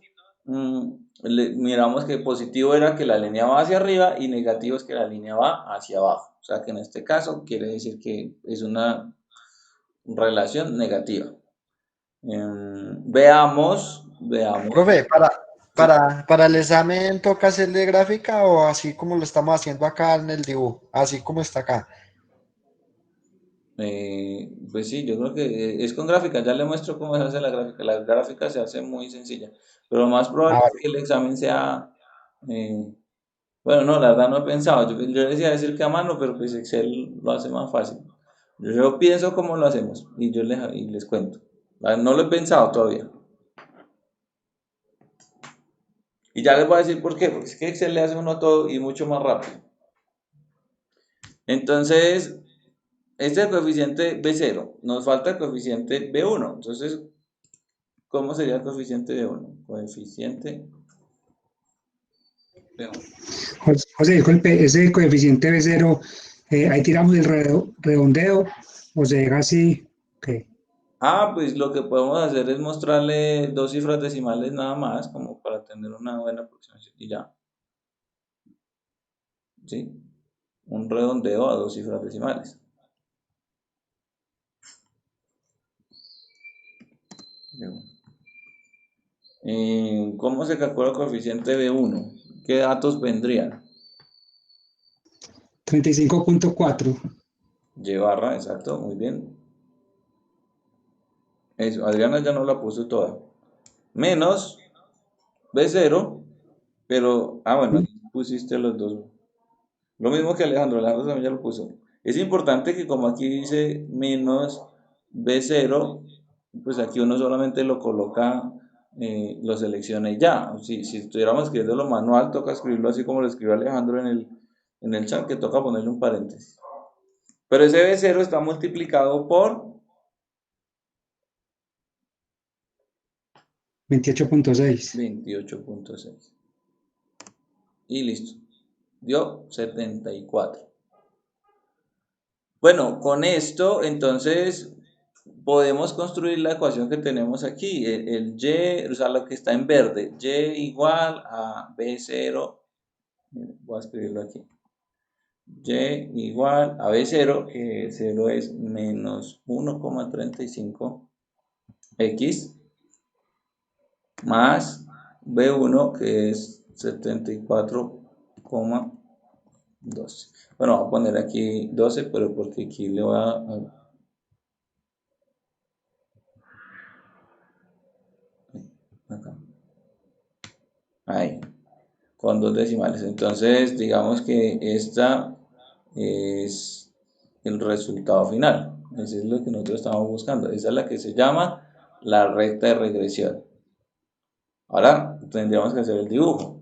miramos que positivo era que la línea va hacia arriba y negativo es que la línea va hacia abajo. O sea que en este caso quiere decir que es una relación negativa. Veamos. Profe, Sí. para el examen toca hacerle gráfica o así como lo estamos haciendo acá en el dibujo, así como está acá. Pues sí, yo creo que es con gráfica. Ya le muestro cómo se hace la gráfica. La gráfica se hace muy sencilla, pero lo más probable Ah, es vale. que el examen sea... bueno, no, la verdad no he pensado. Yo decía decir que a mano, pero pues Excel lo hace más fácil. Yo pienso cómo lo hacemos y les cuento. No lo he pensado todavía. Y ya les voy a decir por qué, porque es que Excel le hace uno todo y mucho más rápido. Entonces, este es el coeficiente B0, nos falta el coeficiente B1. Entonces, ¿cómo sería el coeficiente B1? Coeficiente B1. José, disculpe, ese coeficiente B0, ahí tiramos el redondeo o se deja así. Ok. Pues lo que podemos hacer es mostrarle dos cifras decimales nada más, como para tener una buena aproximación y ya. ¿Sí? Un redondeo a dos cifras decimales. ¿Cómo se calcula el coeficiente B1? ¿Qué datos vendrían? 35.4. Y barra, exacto, muy bien. Eso, Adriana ya no la puso toda. Menos B0, pero, bueno, ahí pusiste los dos. Lo mismo que Alejandro también ya lo puso. Es importante que como aquí dice menos B0, pues aquí uno solamente lo coloca, lo selecciona y ya. Si estuviéramos escribiendo lo manual, toca escribirlo así como lo escribió Alejandro en el chat, que toca ponerle un paréntesis. Pero ese B0 está multiplicado por 28.6. 28.6. Y listo. Dio 74. Bueno, con esto entonces podemos construir la ecuación que tenemos aquí. El y, o sea, lo que está en verde, y igual a B0, voy a escribirlo aquí. Y igual a B0, que 0 es menos 1,35x, más B1, que es 74,12. Bueno, voy a poner aquí 12, pero porque aquí le voy a... Acá. Ahí, con dos decimales. Entonces, digamos que esta es el resultado final. Eso es lo que nosotros estamos buscando. Esa es la que se llama la recta de regresión. Ahora tendríamos que hacer el dibujo.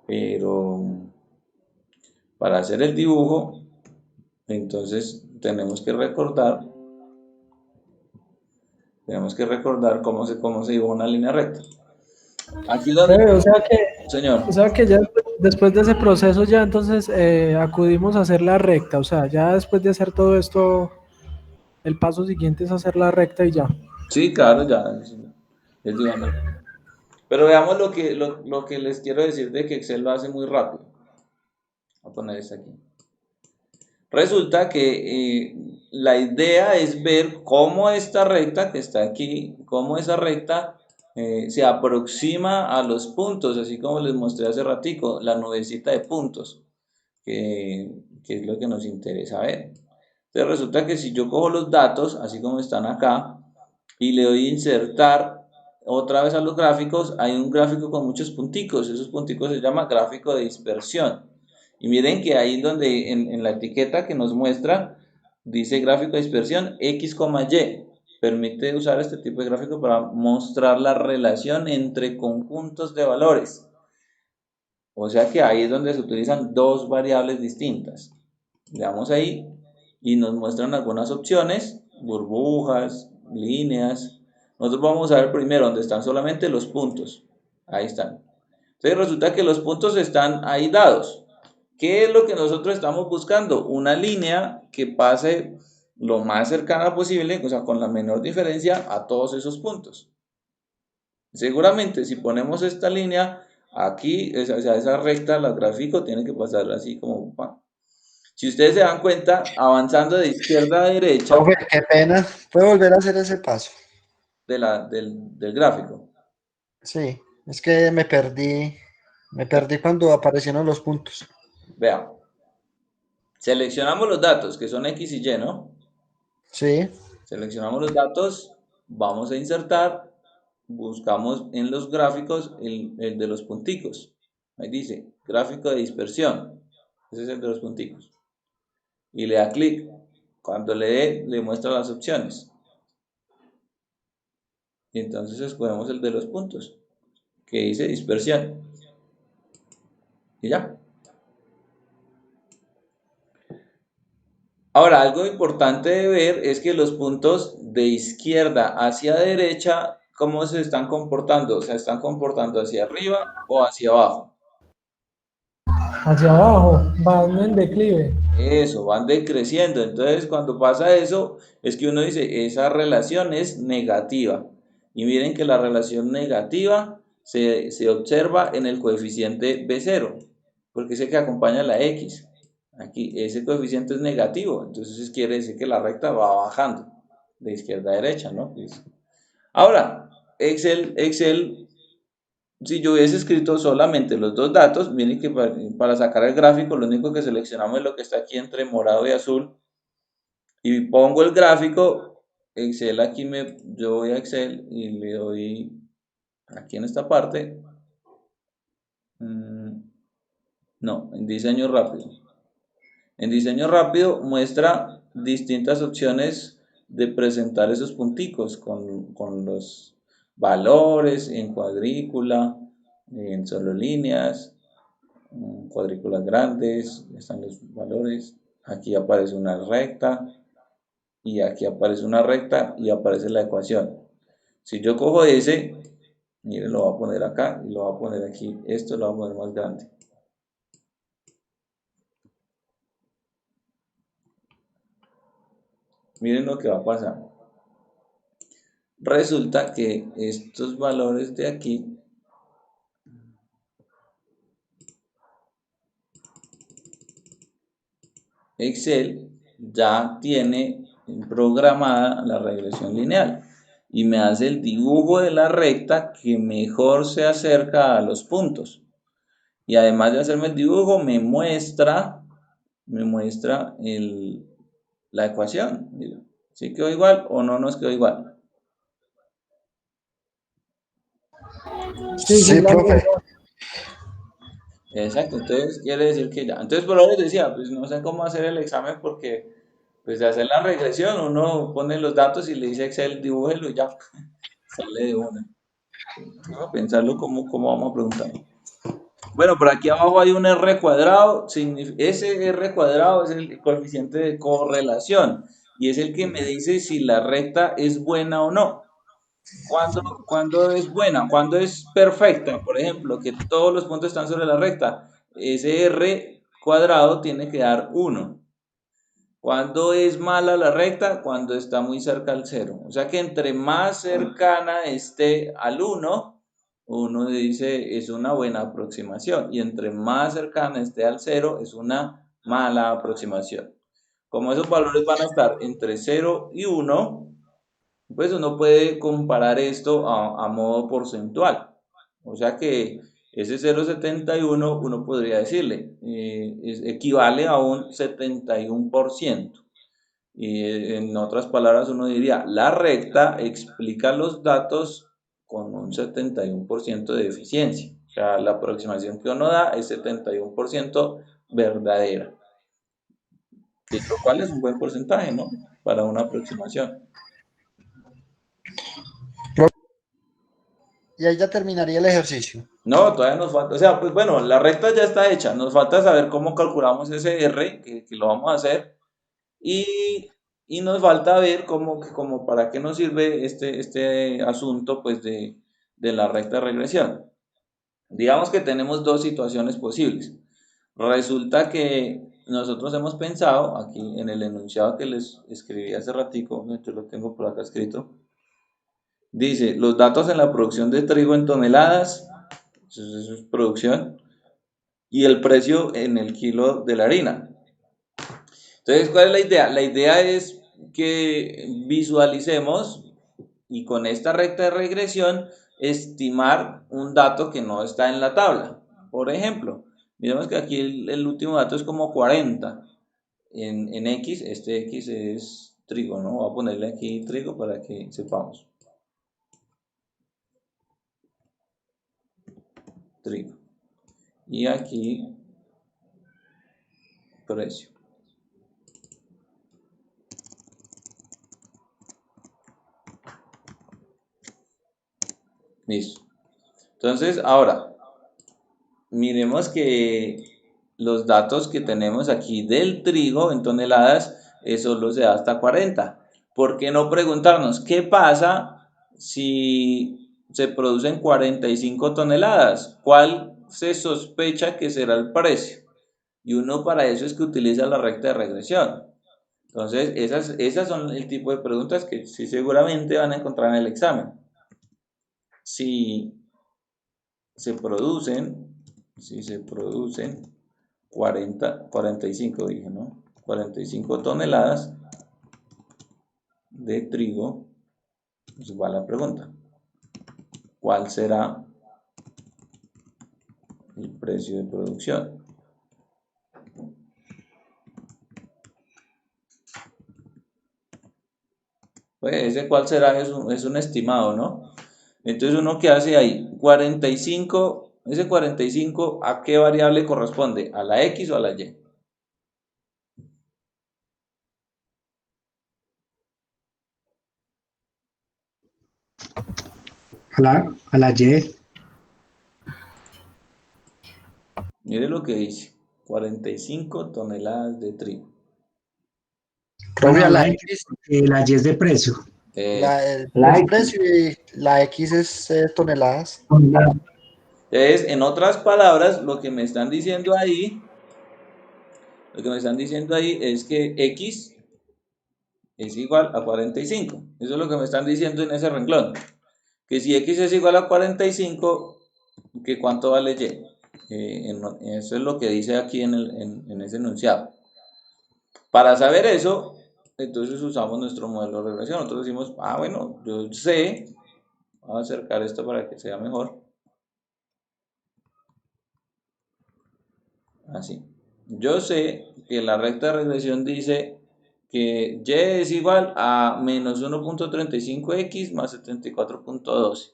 Pero para hacer el dibujo, entonces tenemos que recordar cómo se dibuja una línea recta. Aquí donde, O señor. sea que ya después de ese proceso ya entonces acudimos a hacer la recta. O sea, ya después de hacer todo esto, el paso siguiente es hacer la recta y ya. Sí, claro, ya es dibujando. Pero veamos lo que les quiero decir de que Excel lo hace muy rápido. Voy a poner esto aquí. Resulta que la idea es ver cómo esta recta que está aquí, cómo esa recta se aproxima a los puntos, así como les mostré hace ratico, la nubecita de puntos, que es lo que nos interesa ver. Entonces resulta que si yo cojo los datos, así como están acá, y le doy a insertar otra vez a los gráficos, hay un gráfico con muchos punticos, esos punticos se llama gráfico de dispersión. Y miren que ahí donde en la etiqueta que nos muestra, dice gráfico de dispersión X, Y. Permite usar este tipo de gráfico para mostrar la relación entre conjuntos de valores. O sea que ahí es donde se utilizan dos variables distintas. Le damos ahí y nos muestran algunas opciones, burbujas, líneas. Nosotros vamos a ver primero donde están solamente los puntos. Ahí están. Entonces resulta que los puntos están ahí dados. ¿Qué es lo que nosotros estamos buscando? Una línea que pase lo más cercana posible, o sea, con la menor diferencia a todos esos puntos. Seguramente si ponemos esta línea aquí, esa recta, la gráfico tiene que pasar así como... Si ustedes se dan cuenta, avanzando de izquierda a derecha Profe, qué pena. ¿Puedo volver a hacer ese paso? del gráfico. Sí, es que me perdí cuando aparecieron los puntos. Vean, seleccionamos los datos que son X y Y, ¿no? Sí, Seleccionamos los datos, vamos a insertar, buscamos en los gráficos el de los punticos. Ahí dice, gráfico de dispersión. Ese es el de los punticos. Y le da clic. Cuando le dé, le muestra las opciones. Y entonces escogemos el de los puntos, que dice dispersión. Y ya. Ahora, algo importante de ver es que los puntos de izquierda hacia derecha, ¿cómo se están comportando? ¿Se están comportando hacia arriba o hacia abajo? Hacia abajo, van en declive. Eso, van decreciendo. Entonces, cuando pasa eso, es que uno dice, esa relación es negativa. Y miren que la relación negativa se observa en el coeficiente B0, porque es el que acompaña a la X. Aquí, ese coeficiente es negativo, entonces quiere decir que la recta va bajando de izquierda a derecha, ¿no? Ahora, Excel, si yo hubiese escrito solamente los dos datos, miren que para sacar el gráfico, lo único que seleccionamos es lo que está aquí entre morado y azul, y pongo el gráfico, Excel aquí yo voy a Excel y le doy aquí en esta parte, no, en diseño rápido. En diseño rápido muestra distintas opciones de presentar esos punticos con los valores en cuadrícula, en solo líneas, cuadrículas grandes, están los valores. Aquí aparece una recta y aquí aparece una recta y aparece la ecuación. Si yo cojo ese, miren, lo voy a poner acá y lo voy a poner aquí, esto lo voy a poner más grande. Miren lo que va a pasar. Resulta que estos valores de aquí Excel ya tiene programada la regresión lineal y me hace el dibujo de la recta que mejor se acerca a los puntos. Y además de hacerme el dibujo, me muestra la ecuación. ¿Sí quedó igual o no nos quedó igual? Sí, sí, sí, profe. Exacto, entonces quiere decir que ya. Entonces por eso les decía, pues no sé cómo hacer el examen porque pues de hacer la regresión uno pone los datos y le dice a Excel dibújelo y ya sale de una. Vamos a pensarlo cómo vamos a preguntar. Bueno, por aquí abajo hay un R cuadrado, ese R cuadrado es el coeficiente de correlación y es el que me dice si la recta es buena o no. ¿Cuándo es buena? ¿Cuándo es perfecta? Por ejemplo, que todos los puntos están sobre la recta. Ese R cuadrado tiene que dar 1. ¿Cuándo es mala la recta? Cuando está muy cerca al 0. O sea que entre más cercana esté al 1, uno dice es una buena aproximación. Y entre más cercana esté al 0, es una mala aproximación. Como esos valores van a estar entre 0 y 1, pues uno puede comparar esto a modo porcentual. O sea que ese 0,71 uno podría decirle, equivale a un 71%. Y en otras palabras uno diría, la recta explica los datos con un 71% de eficiencia. O sea, la aproximación que uno da es 71% verdadera. Lo cual es un buen porcentaje, ¿no? Para una aproximación. Y ahí ya terminaría el ejercicio. No, todavía nos falta, o sea, pues bueno, la recta ya está hecha, nos falta saber cómo calculamos ese R, que lo vamos a hacer, y nos falta ver cómo para qué nos sirve este asunto, pues, de la recta de regresión. Digamos que tenemos dos situaciones posibles. Resulta que nosotros hemos pensado, aquí en el enunciado que les escribí hace ratico, yo lo tengo por acá escrito, Dice, los datos en la producción de trigo en toneladas, eso es producción, y el precio en el kilo de la harina. Entonces, ¿cuál es la idea? La idea es que visualicemos y con esta recta de regresión estimar un dato que no está en la tabla. Por ejemplo, miremos que aquí el último dato es como 40 en X, este X es trigo, ¿no? Voy a ponerle aquí trigo para que sepamos. Trigo. Y aquí precio. Listo. Entonces, ahora, miremos que los datos que tenemos aquí del trigo en toneladas, solo se da hasta 40. ¿Por qué no preguntarnos qué pasa si se producen 45 toneladas? ¿Cuál se sospecha que será el precio? Y uno para eso es que utiliza la recta de regresión. Entonces, esas son el tipo de preguntas que sí seguramente van a encontrar en el examen. Si se producen 45 dije, ¿no? 45 toneladas de trigo, pues va la pregunta. ¿Cuál será el precio de producción? Pues ese cuál será es un estimado, ¿no? Entonces uno que hace ahí, 45, ese 45, ¿a qué variable corresponde? ¿A la X o a la Y? A la Y. Mire lo que dice, 45 toneladas de trigo. Profe, Bueno, a a la la X, X, porque la Y es de precio. Eh, es precio y la X es toneladas. Entonces, en otras palabras, lo que me están diciendo ahí es que X es igual a 45. Eso es lo que me están diciendo en ese renglón. Que si X es igual a 45, ¿que cuánto vale Y? Eso es lo que dice aquí en ese enunciado. Para saber eso, entonces usamos nuestro modelo de regresión. Nosotros decimos, bueno, yo sé, vamos a acercar esto para que sea mejor. Así. Yo sé que la recta de regresión dice que Y es igual a menos 1.35x más 74.12.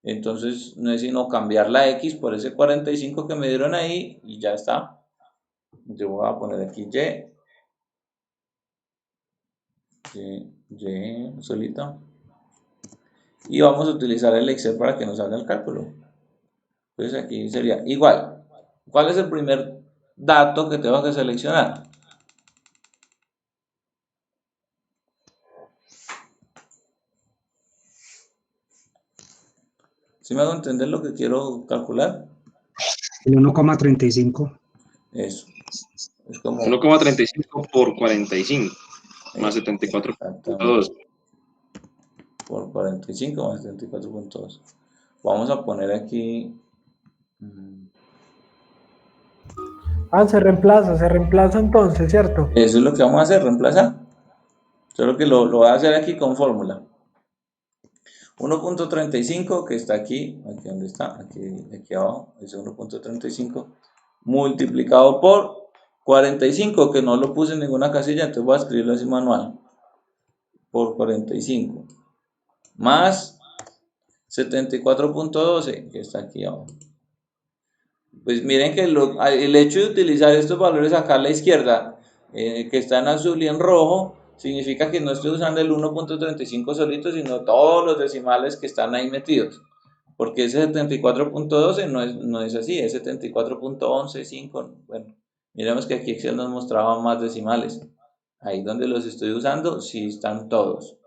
Entonces no es sino cambiar la X por ese 45 que me dieron ahí y ya está. Yo voy a poner aquí Y solita. Y vamos a utilizar el Excel para que nos haga el cálculo. Entonces aquí sería igual. ¿Cuál es el primer dato que tengo que seleccionar? ¿Sí me hago entender lo que quiero calcular? El 1,35. Eso. Es como 1,35 por 45 más exactamente, 74.2. por 45 más 74.2. Vamos a poner aquí. Se reemplaza entonces, ¿cierto? Eso es lo que vamos a hacer, reemplazar. Solo que lo voy a hacer aquí con fórmula. 1.35 que está aquí donde está, aquí abajo, es 1.35 multiplicado por 45, que no lo puse en ninguna casilla, entonces voy a escribirlo así manual, por 45, más 74.12, que está aquí abajo. Pues miren que el hecho de utilizar estos valores acá a la izquierda, que está en azul y en rojo, significa que no estoy usando el 1.35 solito, sino todos los decimales que están ahí metidos. Porque ese 74.12 no es así, es 74.115. Bueno, miremos que aquí Excel nos mostraba más decimales. Ahí donde los estoy usando, sí están todos.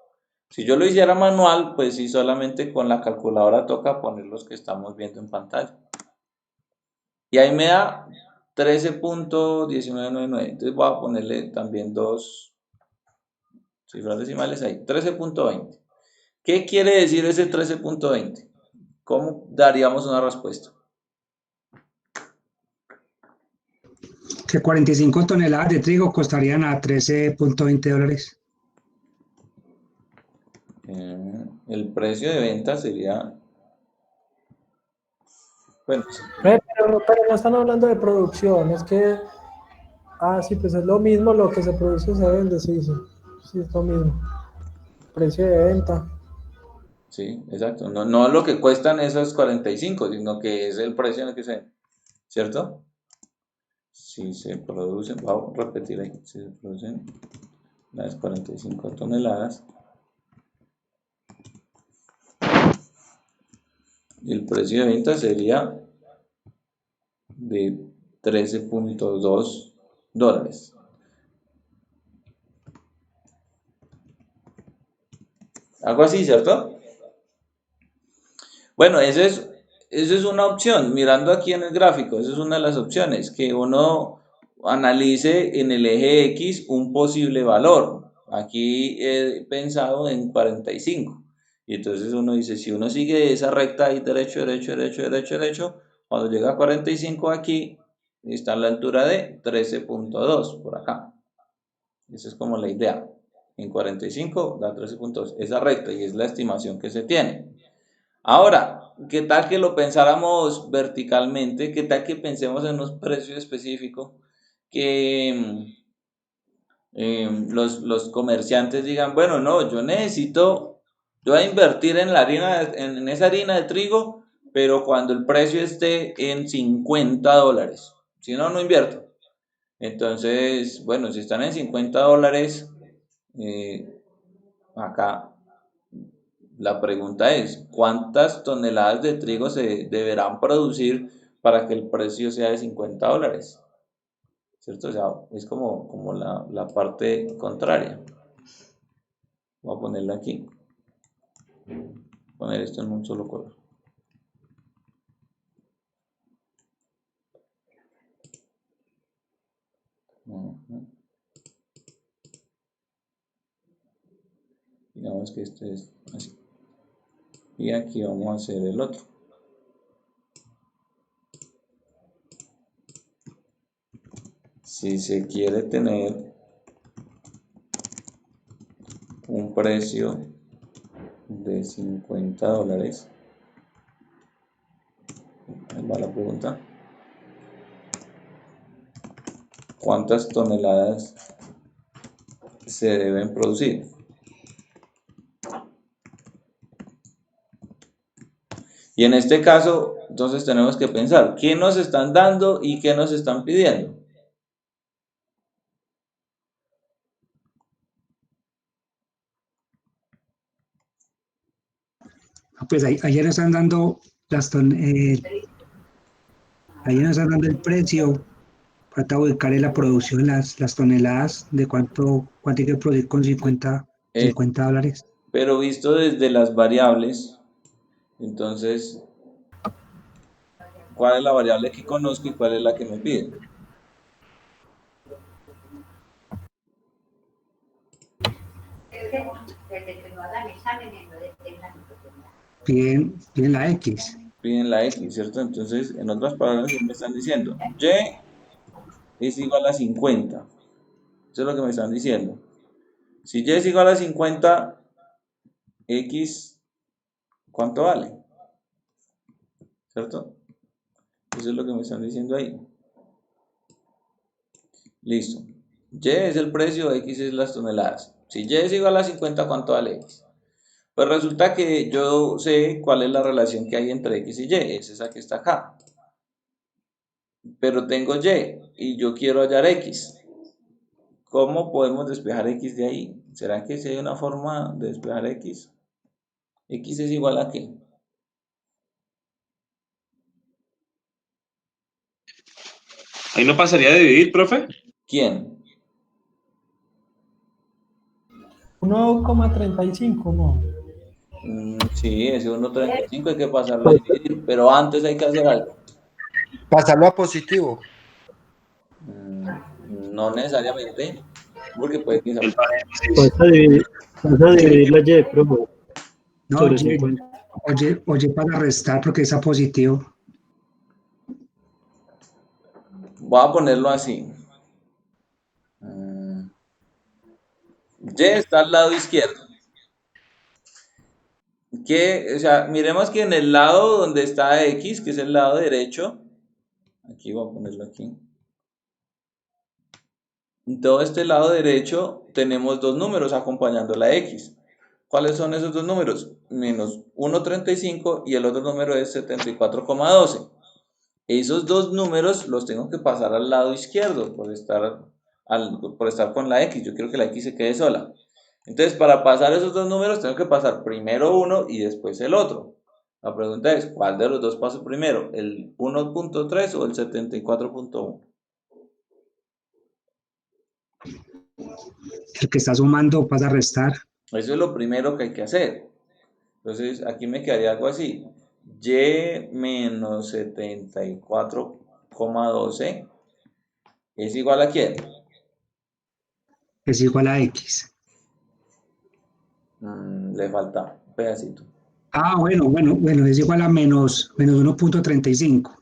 Si yo lo hiciera manual, pues sí, solamente con la calculadora toca poner los que estamos viendo en pantalla. Y ahí me da 13.1999. Entonces voy a ponerle también dos cifras decimales ahí. 13.20. ¿Qué quiere decir ese 13.20? ¿Cómo daríamos una respuesta? Que 45 toneladas de trigo costarían a $13.20. El precio de venta sería... Bueno, sí. Pero no están hablando de producción, es que... Ah, sí, pues es lo mismo, lo que se produce se vende, sí, sí. Sí, es lo mismo. Precio de venta. Sí, exacto. No lo que cuestan esos 45, sino que es el precio en el que se... ¿Cierto? Si se producen, vamos a repetir ahí, si se producen las 45 toneladas, el precio de venta sería de $13.2. Algo así, ¿cierto? Bueno, esa es una opción. Mirando aquí en el gráfico, esa es una de las opciones, que uno analice en el eje X un posible valor. Aquí he pensado en 45. Y entonces uno dice, si uno sigue esa recta ahí derecho, derecho, derecho, derecho, derecho, cuando llega a 45 aquí, está a la altura de 13.2 por acá. Esa es como la idea. En 45 da 13.2. Esa recta y es la estimación que se tiene. Ahora, ¿qué tal que lo pensáramos verticalmente? ¿Qué tal que pensemos en unos precios específicos que los comerciantes digan, bueno, no, yo voy a invertir en la harina, en esa harina de trigo, pero cuando el precio esté en $50, si no, no invierto. Entonces, bueno, si están en $50, acá la pregunta es, ¿cuántas toneladas de trigo se deberán producir para que el precio sea de $50? ¿Cierto? O sea, es como la parte contraria. Voy a ponerla aquí. Poner esto en un solo color. Digamos que este es así. Y aquí vamos a hacer el otro. Si se quiere tener un precio de $50, ahí va la pregunta. ¿Cuántas toneladas se deben producir? Y en este caso, entonces tenemos que pensar, ¿qué nos están dando y qué nos están pidiendo? Pues ayer nos están dando ayer nos están dando el precio. Falta ubicar en la producción las toneladas de cuánto hay que producir con $50. Pero visto desde las variables, entonces, ¿cuál es la variable que conozco y cuál es la que me piden? Piden la X. Piden la X, ¿cierto? Entonces, en otras palabras, me están diciendo, Y es igual a 50. Eso es lo que me están diciendo. Si Y es igual a 50, X, ¿cuánto vale? ¿Cierto? Eso es lo que me están diciendo ahí. Listo. Y es el precio, X es las toneladas. Si Y es igual a 50, ¿cuánto vale X? Pues resulta que yo sé cuál es la relación que hay entre X y Y. Es esa que está acá. Pero tengo Y yo quiero hallar X. ¿Cómo podemos despejar X de ahí? ¿Será que si hay una forma de despejar X? ¿X es igual a qué? Ahí no pasaría de dividir, profe. ¿Quién? 1,35, ¿no? Sí, ese 1.35 hay que pasarlo a dividir, pero antes hay que hacer algo. Pasarlo a positivo. No necesariamente, porque puede que sea. Vas a dividir la Y, profe. No, Sobre oye, 50. oye, para restar porque es a positivo. Voy a ponerlo así. Y está al lado izquierdo. O sea, miremos que en el lado donde está X, que es el lado derecho, aquí voy a ponerlo aquí. En todo este lado derecho tenemos dos números acompañando la X. ¿Cuáles son esos dos números? Menos 1,35 y el otro número es 74,12. Esos dos números los tengo que pasar al lado izquierdo por estar con la X. Yo quiero que la X se quede sola. Entonces, para pasar esos dos números, tengo que pasar primero uno y después el otro. La pregunta es, ¿cuál de los dos paso primero? ¿El 1.3 o el 74.1? El que está sumando pasa a restar. Eso es lo primero que hay que hacer. Entonces, aquí me quedaría algo así. Y menos 74,12 es igual a ¿quién? Es igual a X. Le falta un pedacito. Ah, bueno, es igual a menos 1.35.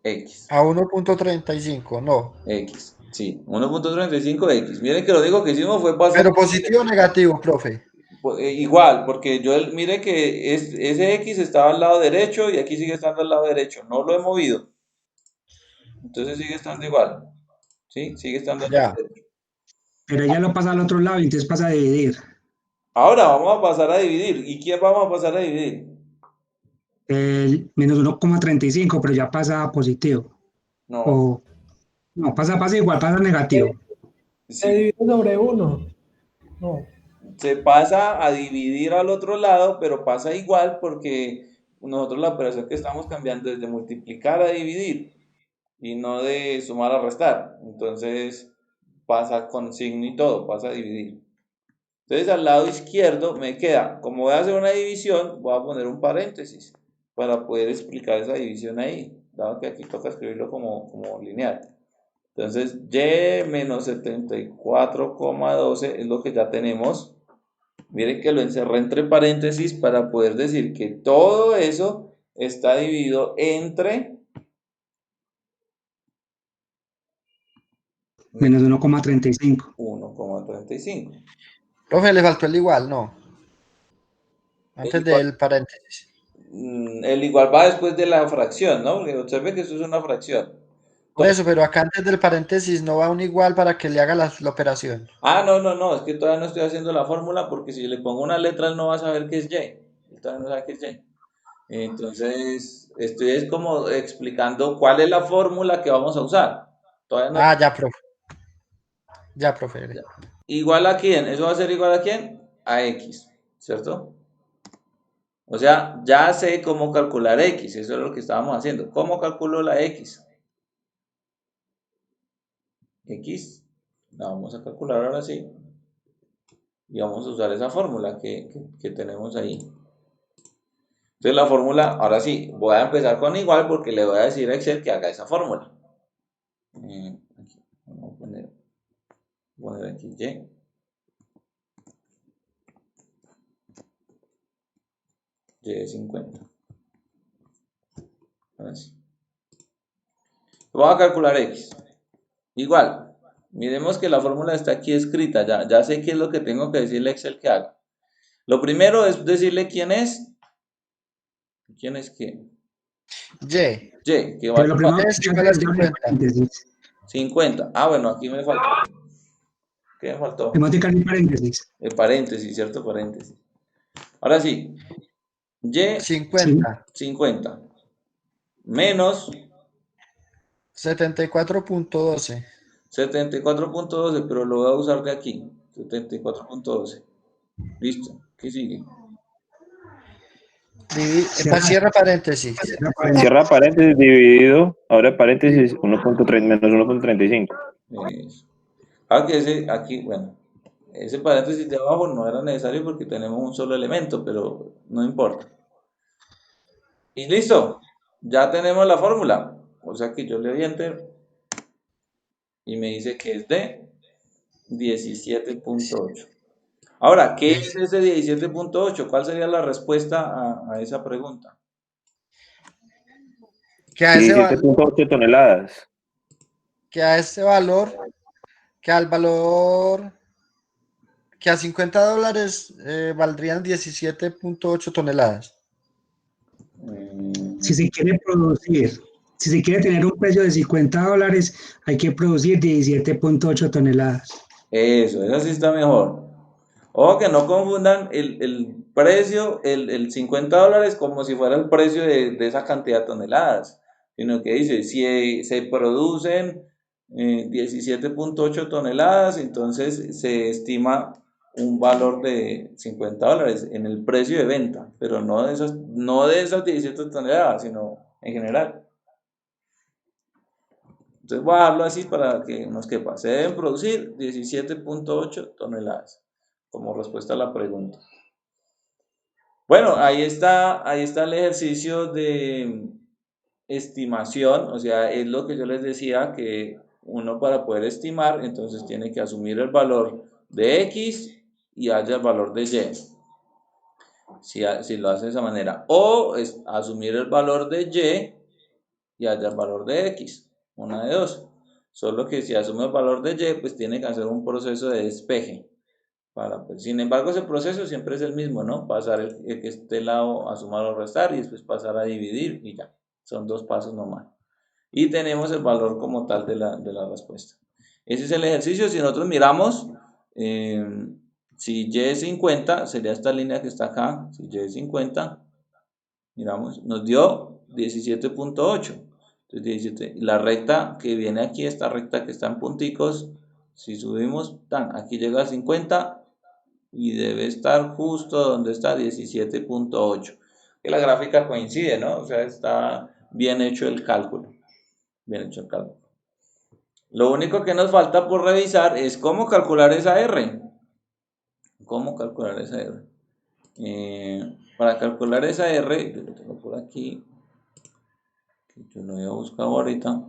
X. A 1.35, no. X. Sí, 1.35x. Miren que lo único que hicimos fue pasar. Pero positivo o negativo, profe. Igual, porque mire que ese X estaba al lado derecho y aquí sigue estando al lado derecho. No lo he movido. Entonces sigue estando igual. ¿Sí? Sigue estando al lado Ya. derecho. Pero ella lo pasa al otro lado y entonces pasa a dividir. Ahora vamos a pasar a dividir. ¿Y quién vamos a pasar a dividir? El menos 1.35, pero ya pasa a positivo. No. O no, pasa igual, pasa negativo. Se Sí. divide sobre 1. No. Se pasa a dividir al otro lado, pero pasa igual porque nosotros la operación que estamos cambiando es de multiplicar a dividir y no de sumar a restar. Entonces pasa con signo y todo, pasa a dividir. Entonces al lado izquierdo me queda, como voy a hacer una división, voy a poner un paréntesis para poder explicar esa división ahí, dado que aquí toca escribirlo como lineal. Entonces y menos 74,12 es lo que ya tenemos. Miren que lo encerré entre paréntesis para poder decir que todo eso está dividido entre Menos 1.35. 1,35. Profe, le faltó el igual, no. Antes del paréntesis. El igual va después de la fracción, ¿no? Porque observe que eso es una fracción. Por eso, pero acá antes del paréntesis no va un igual para que le haga la operación. No, es que todavía no estoy haciendo la fórmula porque si le pongo una letra él no va a saber qué es Y. Él todavía no sabe qué es Y. Entonces, estoy como explicando cuál es la fórmula que vamos a usar. Todavía no. Ah, ya, profe. Ya, profe. ¿Igual a quién? ¿Eso va a ser igual a quién? A X, ¿cierto? O sea, ya sé cómo calcular X, eso es lo que estábamos haciendo. ¿Cómo calculo la X? X, la vamos a calcular ahora sí. Y vamos a usar esa fórmula que tenemos ahí. Entonces la fórmula, ahora sí, voy a empezar con igual porque le voy a decir a Excel que haga esa fórmula. Aquí, vamos a poner aquí Y. Y de 50. Ahora sí. Voy a calcular X. Igual, miremos que la fórmula está aquí escrita, ya sé qué es lo que tengo que decirle a Excel que haga. Lo primero es decirle quién es. ¿Quién es quién? Y. Y, que Pero lo vale primero que Es hay que igual a hacer es darle 50. paréntesis. 50. Ah, bueno, aquí me faltó. ¿Qué me faltó? Multiplicar en paréntesis. El paréntesis, ¿cierto? Paréntesis. Ahora sí. Y 50. 50. Menos 74.12. 74,12, pero lo voy a usar de aquí. 74,12. Listo. ¿Qué sigue? Cierra paréntesis. Cierra paréntesis dividido, ahora paréntesis 1.3 menos 1.35. Eso. Ah, que aquí, bueno, ese paréntesis de abajo no era necesario porque tenemos un solo elemento, pero no importa. Y listo, ya tenemos la fórmula. O sea que yo le doy enter y me dice que es de 17.8. Ahora, ¿qué es ese 17.8? ¿Cuál sería la respuesta a esa pregunta? Que a ese, 17.8 toneladas. que a ese valor, que al valor, que a $50 valdrían 17.8 toneladas. Si se quiere producir, si se quiere tener un precio de $50, hay que producir 17.8 toneladas. Eso sí está mejor. Ojo que no confundan el precio, el $50 como si fuera el precio de esa cantidad de toneladas, sino que dice, si se producen 17.8 toneladas, entonces se estima un valor de $50 en el precio de venta, pero no de esas 17 toneladas, sino en general. Entonces voy a dejarlo así para que nos quepa. Se deben producir 17.8 toneladas como respuesta a la pregunta. Bueno, ahí está el ejercicio de estimación, o sea, es lo que yo les decía, que uno para poder estimar, entonces tiene que asumir el valor de X y haya el valor de Y, si lo hace de esa manera, o asumir el valor de Y haya el valor de X, una de dos. Solo que si asume el valor de Y, pues tiene que hacer un proceso de despeje. Sin embargo, ese proceso siempre es el mismo, ¿no? Pasar el que esté lado a sumar o restar y después pasar a dividir y ya. Son 2 pasos nomás. Y tenemos el valor como tal de la respuesta. Ese es el ejercicio. Si nosotros miramos, si Y es 50, sería esta línea que está acá. Si Y es 50, miramos, nos dio 17.8. Entonces, 17. La recta que viene aquí, esta recta que está en punticos, si subimos, aquí llega a 50 y debe estar justo donde está 17.8. Que la gráfica coincide, ¿no? O sea, está bien hecho el cálculo. Bien hecho el cálculo. Lo único que nos falta por revisar es cómo calcular esa R. ¿Cómo calcular esa R? Para calcular esa R, yo lo tengo por aquí, que yo lo voy a buscar ahorita.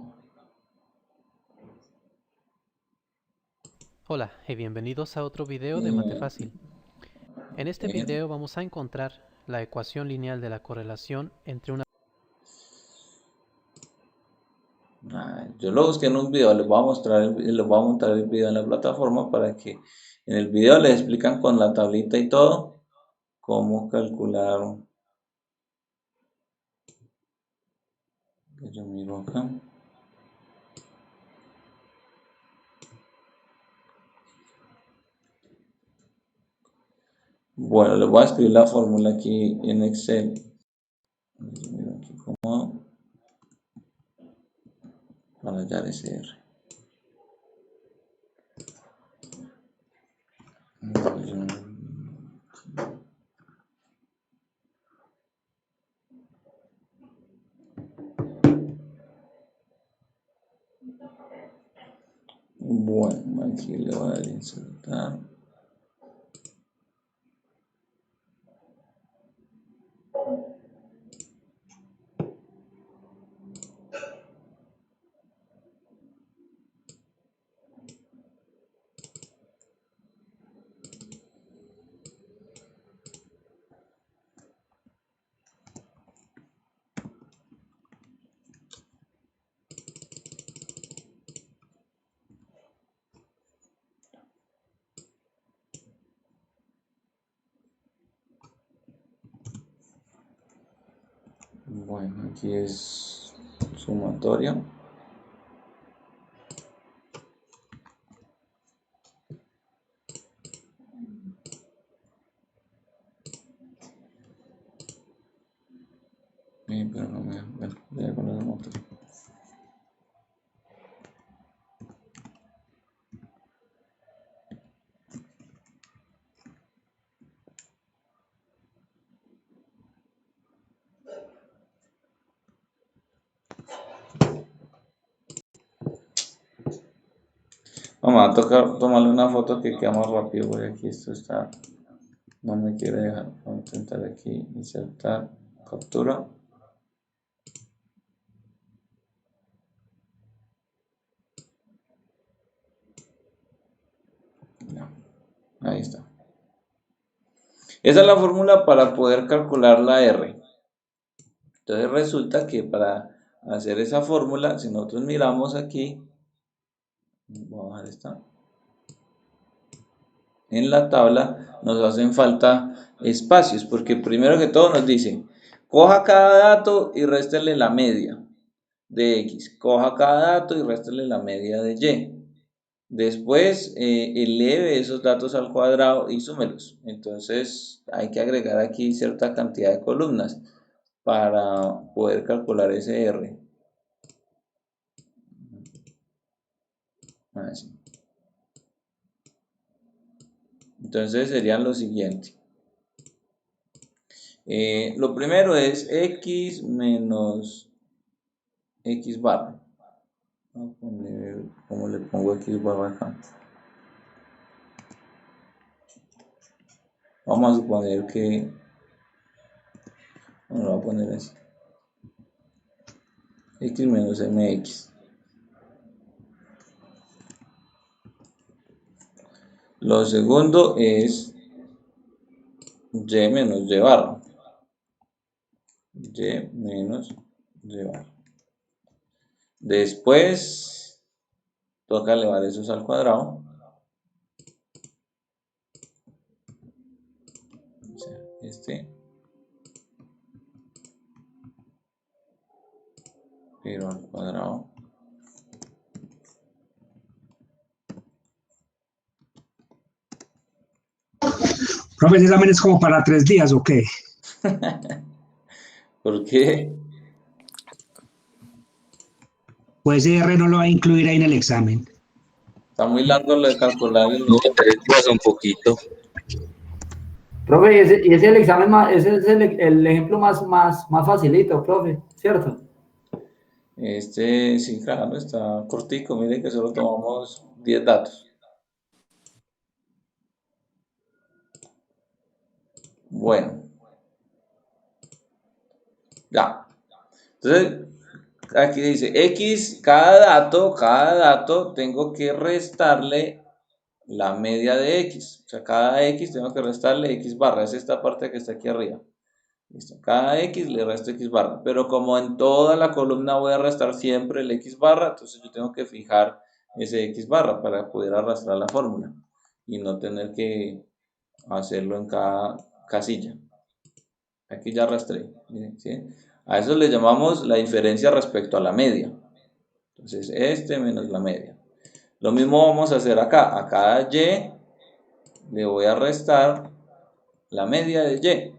Hola y bienvenidos a otro video de Mate Fácil. En este video vamos a encontrar la ecuación lineal de la correlación entre una... Yo lo busqué en un video, les voy a mostrar, les voy a montar el video en la plataforma para que en el video les explican con la tablita y todo cómo calcular. Yo miro acá. Bueno, les voy a escribir la fórmula aquí en Excel. Miro aquí cómo para hallar ese R. Bueno, aquí le voy a dar insertar. Bueno, aquí es sumatorio. Pero no me... Bueno, voy a poner sumatorio. Vamos a tocar tomarle una foto que queda más rápido porque aquí esto está, no me quiere dejar. Vamos a intentar aquí insertar captura. Ya, ahí está. Esa es la fórmula para poder calcular la R. Entonces resulta que para hacer esa fórmula, si nosotros miramos aquí, voy a bajar esta, en la tabla nos hacen falta espacios, porque primero que todo nos dice, coja cada dato y réstele la media de X, coja cada dato y réstele la media de Y. Después eleve esos datos al cuadrado y súmelos. Entonces hay que agregar aquí cierta cantidad de columnas para poder calcular ese R. Así. Entonces serían lo siguiente. Lo primero es X menos X barra. Voy a poner, ¿cómo le pongo X barra acá? Vamos a suponer que, bueno, lo voy a poner así. X menos MX. Lo segundo es Y menos Y barra. Y menos Y barra. Después toca elevar esos al cuadrado. O sea, pero al cuadrado. Profe, ese examen es como para 3 días, ¿o qué? ¿Por qué? Pues ese R no lo va a incluir ahí en el examen. Está muy largo lo de calcular el... No, 3 días un poquito. Profe, y ese es el examen más, ese es el ejemplo más facilito, profe, ¿cierto? Sí, claro, está cortico. Mire que solo tomamos 10 datos. Bueno. Ya. Entonces, aquí dice X, cada dato tengo que restarle la media de X. O sea, cada X tengo que restarle X barra. Es esta parte que está aquí arriba. Listo. Cada X le resto X barra. Pero como en toda la columna voy a restar siempre el X barra, entonces yo tengo que fijar ese X barra para poder arrastrar la fórmula y no tener que hacerlo en cada casilla. Aquí ya arrastré. ¿Sí? A eso le llamamos la diferencia respecto a la media. Entonces, menos la media. Lo mismo vamos a hacer acá. A cada Y le voy a restar la media de Y,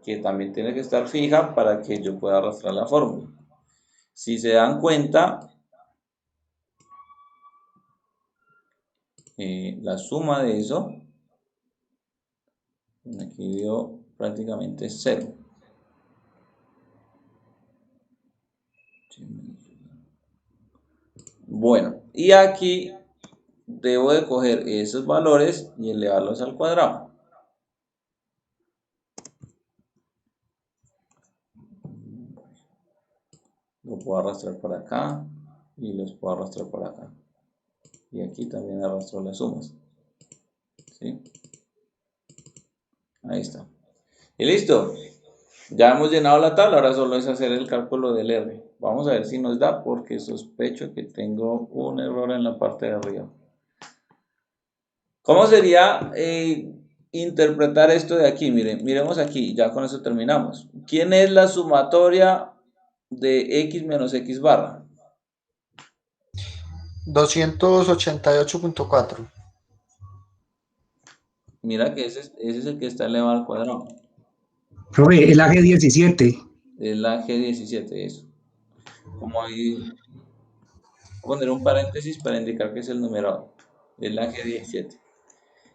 que también tiene que estar fija para que yo pueda arrastrar la fórmula. Si se dan cuenta, la suma de eso, aquí dio prácticamente 0. Bueno, y aquí debo de coger esos valores y elevarlos al cuadrado. Lo puedo arrastrar para acá y los puedo arrastrar para acá. Y aquí también arrastro las sumas. ¿Sí? Ahí está. Y listo. Ya hemos llenado la tabla, ahora solo es hacer el cálculo del R. Vamos a ver si nos da, porque sospecho que tengo un error en la parte de arriba. ¿Cómo sería interpretar esto de aquí? Miren, miremos aquí, ya con eso terminamos. ¿Quién es la sumatoria de X menos X barra? 288.4. Mira que ese es el que está elevado al cuadrado. Profe, el AG17. Es la G17, eso. Como ahí, voy a poner un paréntesis para indicar que es el numerador. Es la G17.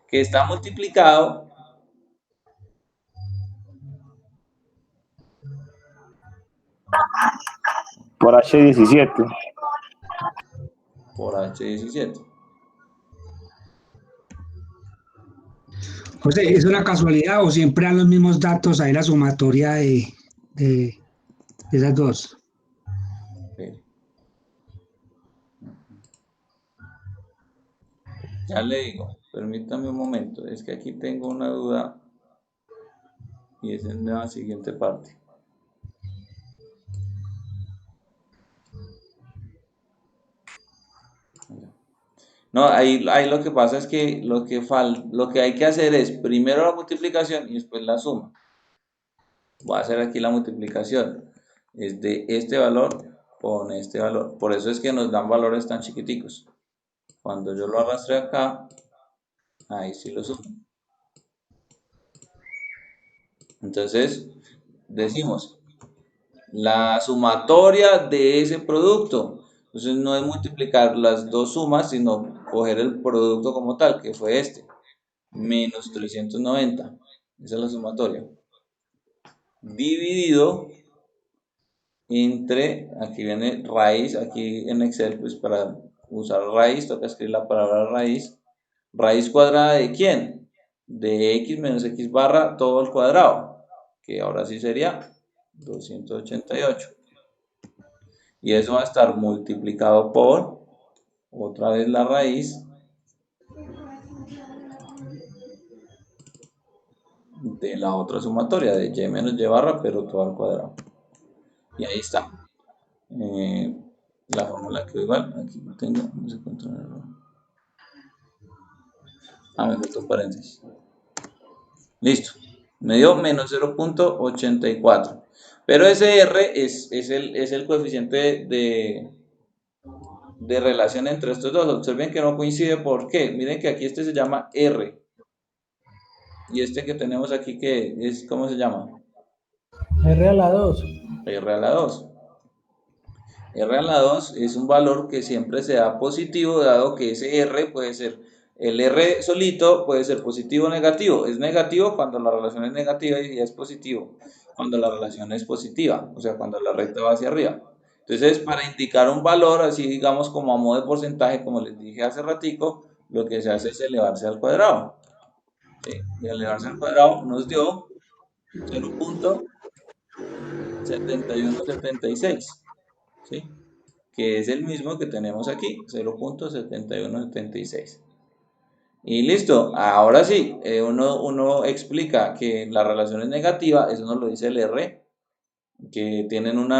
Que está multiplicado Por H17. por H17. José, ¿es una casualidad o siempre dan los mismos datos ahí la sumatoria de esas dos? Okay. Ya le digo, permítame un momento, es que aquí tengo una duda y es en la siguiente parte. No, ahí lo que pasa es que lo que hay que hacer es primero la multiplicación y después la suma. Voy a hacer aquí la multiplicación. Es de este valor con este valor. Por eso es que nos dan valores tan chiquiticos. Cuando yo lo arrastre acá, ahí sí lo sumo. Entonces, decimos, la sumatoria de ese producto. Entonces no es multiplicar las dos sumas, sino coger el producto como tal, que fue este, menos 390. Esa es la sumatoria. Dividido entre, aquí viene raíz, aquí en Excel, pues para usar raíz, toca escribir la palabra raíz. ¿Raíz cuadrada de quién? De x menos x barra todo al cuadrado, que ahora sí sería 288. Y eso va a estar multiplicado por, otra vez la raíz, de la otra sumatoria, de y menos y barra, pero todo al cuadrado. Y ahí está. La fórmula quedó igual. Aquí lo tengo, no se encuentra un error. Me faltó paréntesis. Listo. Me dio menos 0.84. Pero ese R es el coeficiente de relación entre estos dos. Observen que no coincide. ¿Por qué? Miren que aquí este se llama R. Y este que tenemos aquí, que es, ¿cómo se llama? R a la 2. R a la 2. R a la 2 es un valor que siempre se da positivo, dado que ese R puede ser, el R solito puede ser positivo o negativo. Es negativo cuando la relación es negativa y es positivo cuando la relación es positiva, o sea, cuando la recta va hacia arriba. Entonces, para indicar un valor, así digamos como a modo de porcentaje, como les dije hace ratico, lo que se hace es elevarse al cuadrado. ¿Sí? Y elevarse al cuadrado nos dio 0.7176. ¿Sí? Que es el mismo que tenemos aquí, 0.7176. Y listo, ahora sí, uno explica que la relación es negativa, eso nos lo dice el R, que tienen un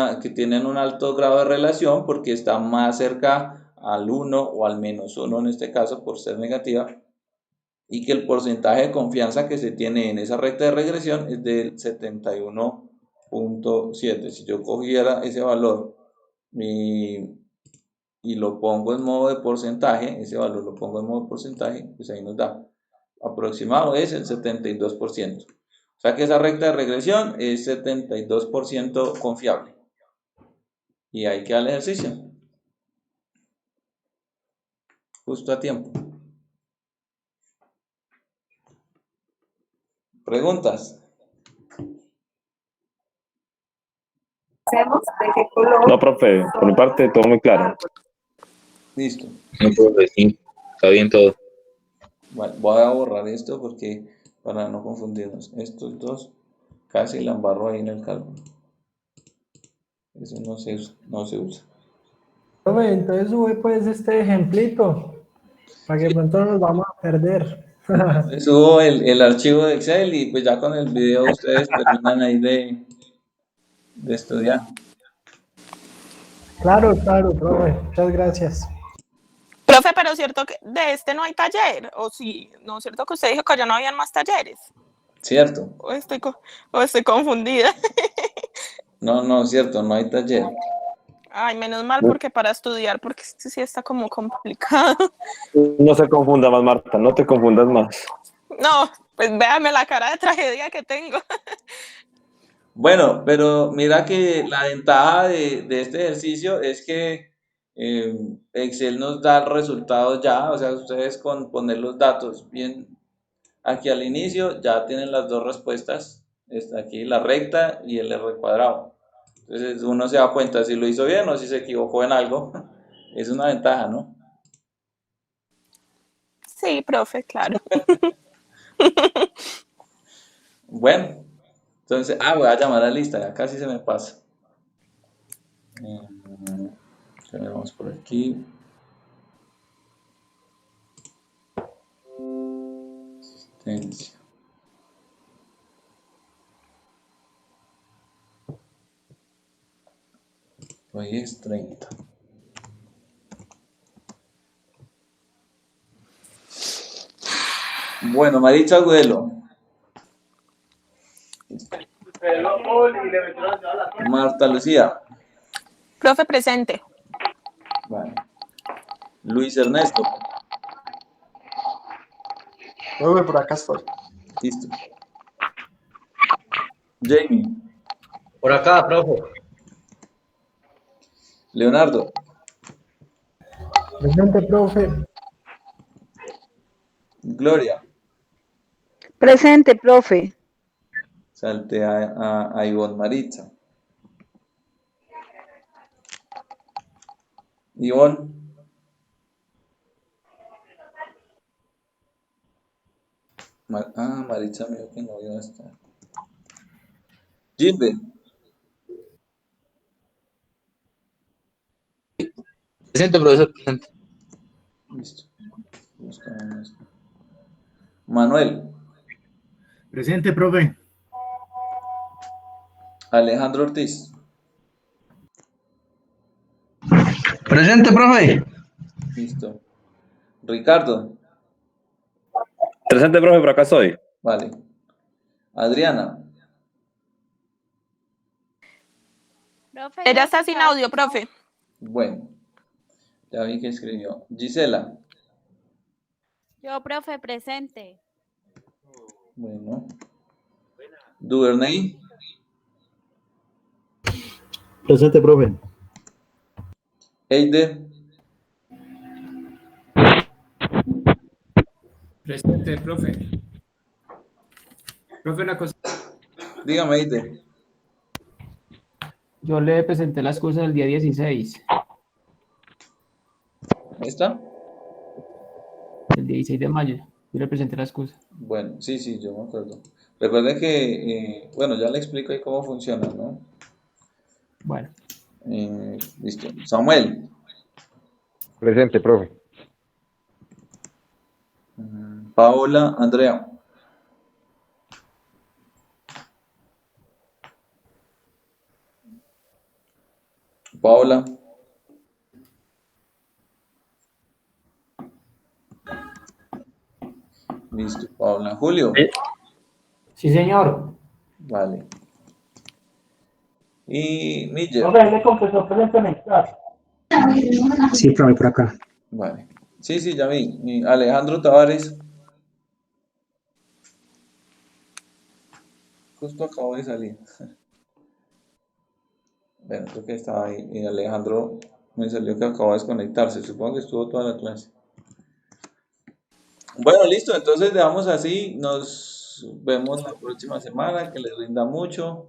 alto grado de relación porque está más cerca al 1 o al menos 1 en este caso por ser negativa, y que el porcentaje de confianza que se tiene en esa recta de regresión es del 71.7. Si yo cogiera ese valor y lo pongo en modo de porcentaje, ese valor lo pongo en modo de porcentaje, pues ahí nos da aproximado es el 72%. O sea que esa recta de regresión es 72% confiable. Y ahí queda el ejercicio. Justo a tiempo. ¿Preguntas? No, profe, por mi parte todo muy claro. Listo. No, profe, sí, está bien todo. Bueno, voy a borrar esto porque para no confundirnos. Estos dos casi la embarro ahí en el cálculo. Eso no se usa. Profe, entonces sube pues este ejemplito, para que pronto no nos vamos a perder. Les subo el archivo de Excel y pues ya con el video ustedes terminan ahí de estudiar. Claro, claro, profe, muchas gracias. Profe, pero es cierto que de este no hay taller, o sí, no es cierto que usted dijo que ya no habían más talleres, ¿Cierto? o estoy confundida. No, cierto, no hay taller. Ay, menos mal, porque para estudiar, porque esto sí está como complicado. No se confunda más, Marta, no te confundas más. No, pues véame la cara de tragedia que tengo. Bueno, pero mira que la ventaja de este ejercicio es que Excel nos da el resultado ya, o sea, ustedes con poner los datos bien aquí al inicio ya tienen las dos respuestas, está aquí la recta y el R cuadrado. Entonces uno se da cuenta si lo hizo bien o si se equivocó en algo. Es una ventaja, ¿no? Sí, profe, claro. Bueno, entonces, voy a llamar a la lista, ya casi se me pasa. Vamos por aquí. Asistencia. Hoy es 30. Bueno, Maritza Agudelo. Marta Lucía. Profe, presente. Vale. Luis Ernesto. Profe, por acá estoy. Listo. Jamie. Por acá, profe. Leonardo. Presente, profe. Gloria. Presente, profe. Salte a Ivonne Maritza. Ivonne. Maritza me dijo que no iba a estar. Gilbert. Presente, profesor, presente. Listo. Buscamos esto. Manuel. Presente, profe. Alejandro Ortiz. Presente, profe. Listo. Ricardo. Presente, profe, por acá estoy. Vale. Adriana. Profe, Ella yo está sin audio, profe. Bueno. Ya vi que escribió. Gisela. Yo, profe, presente. Bueno. Duvernay. Presente, profe. Eide. Presente, profe. Profe, una cosa. Dígame, Eide. Yo le presenté las cosas el día 16. ¿Ahí está? El 16 de mayo. Yo le presenté las cosas. Bueno, sí, yo me acuerdo. Recuerden que, bueno, ya le explico ahí cómo funciona, ¿no? Bueno. Listo. Samuel. Presente, profe. Paola Andrea. Paola. Listo, Paola. Julio. Sí, señor. Vale. Y Miller. Profe, le confesó presente en el chat. Sí, profe, por acá. Vale. Sí, ya vi. Y Alejandro Tavares. Justo acabo de salir. Bueno, creo que estaba ahí. Y Alejandro me salió que acabó de desconectarse. Supongo que estuvo toda la clase. Bueno, listo. Entonces dejamos así. Nos vemos la próxima semana. Que les rinda mucho.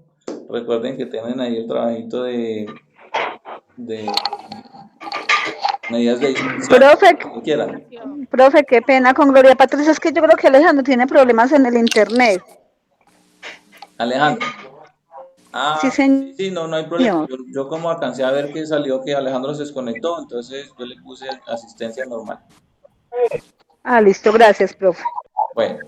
Recuerden que tienen ahí el trabajito de medidas de distancia. Profe, Como quieran. profe, qué pena con Gloria Patricia. Es que yo creo que Alejandro tiene problemas en el internet. Alejandro. Sí, señor. Sí, no hay problema. Yo como alcancé a ver que salió que Alejandro se desconectó, entonces yo le puse asistencia normal. Ah, listo, gracias, profe. Bueno.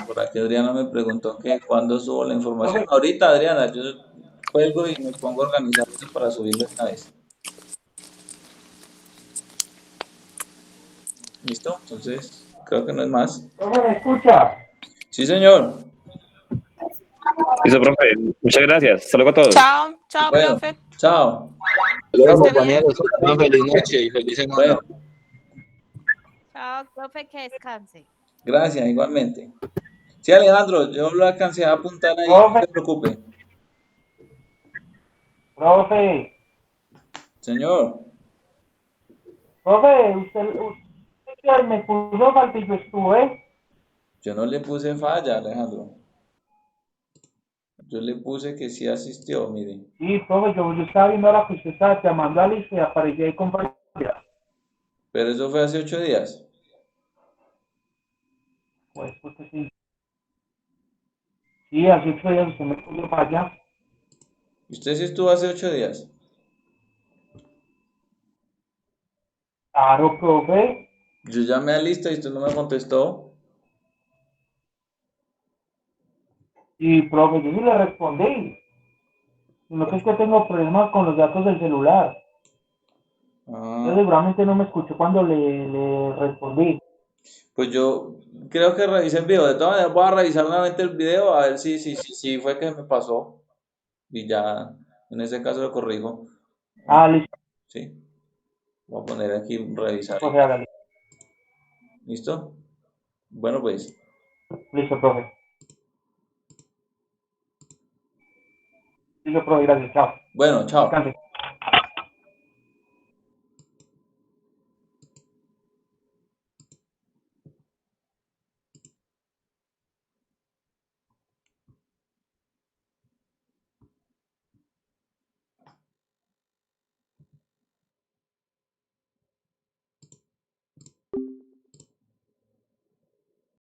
Por aquí Adriana me preguntó que cuándo subo la información. Ahorita, Adriana, yo cuelgo y me pongo a organizar esto para subirlo esta vez. ¿Listo? Entonces, creo que no es más. Profe, ¿me escucha? Sí, señor. Listo, profe. Muchas gracias. Hasta luego a todos. Chao, Bueno, profe. chao. Luego, compañeros, feliz noche y feliz semana. Bueno, Chao, profe, que descanse. gracias, igualmente. Sí, Alejandro, yo lo alcancé a apuntar ahí, no se preocupe. Profe, Señor. profe, usted me puso falta y yo estuve. Yo no le puse falla, Alejandro. Yo le puse que sí asistió, mire. Sí, profe, yo estaba viendo ahora que usted estaba llamando a Alice y aparecía ahí con falla. Pero eso fue hace 8 días. Pues, porque sí. Sí, hace 8 días usted me puso falla. ¿Usted sí estuvo hace 8 días? Claro, profe. Yo llamé a Lista y usted no me contestó. Y profe, yo sí le respondí. Sino que es que tengo problemas con los datos del celular. Entonces seguramente no me escuchó cuando le respondí. Pues yo creo que revisé el video. De todas maneras voy a revisar nuevamente el video a ver si fue que me pasó. Y ya en ese caso lo corrijo. Listo. Sí. Voy a poner aquí revisar. Profe, hágale. ¿Listo? Bueno, pues. Listo, profe. Listo, profe, gracias. Chao. Bueno, chao. Descanse.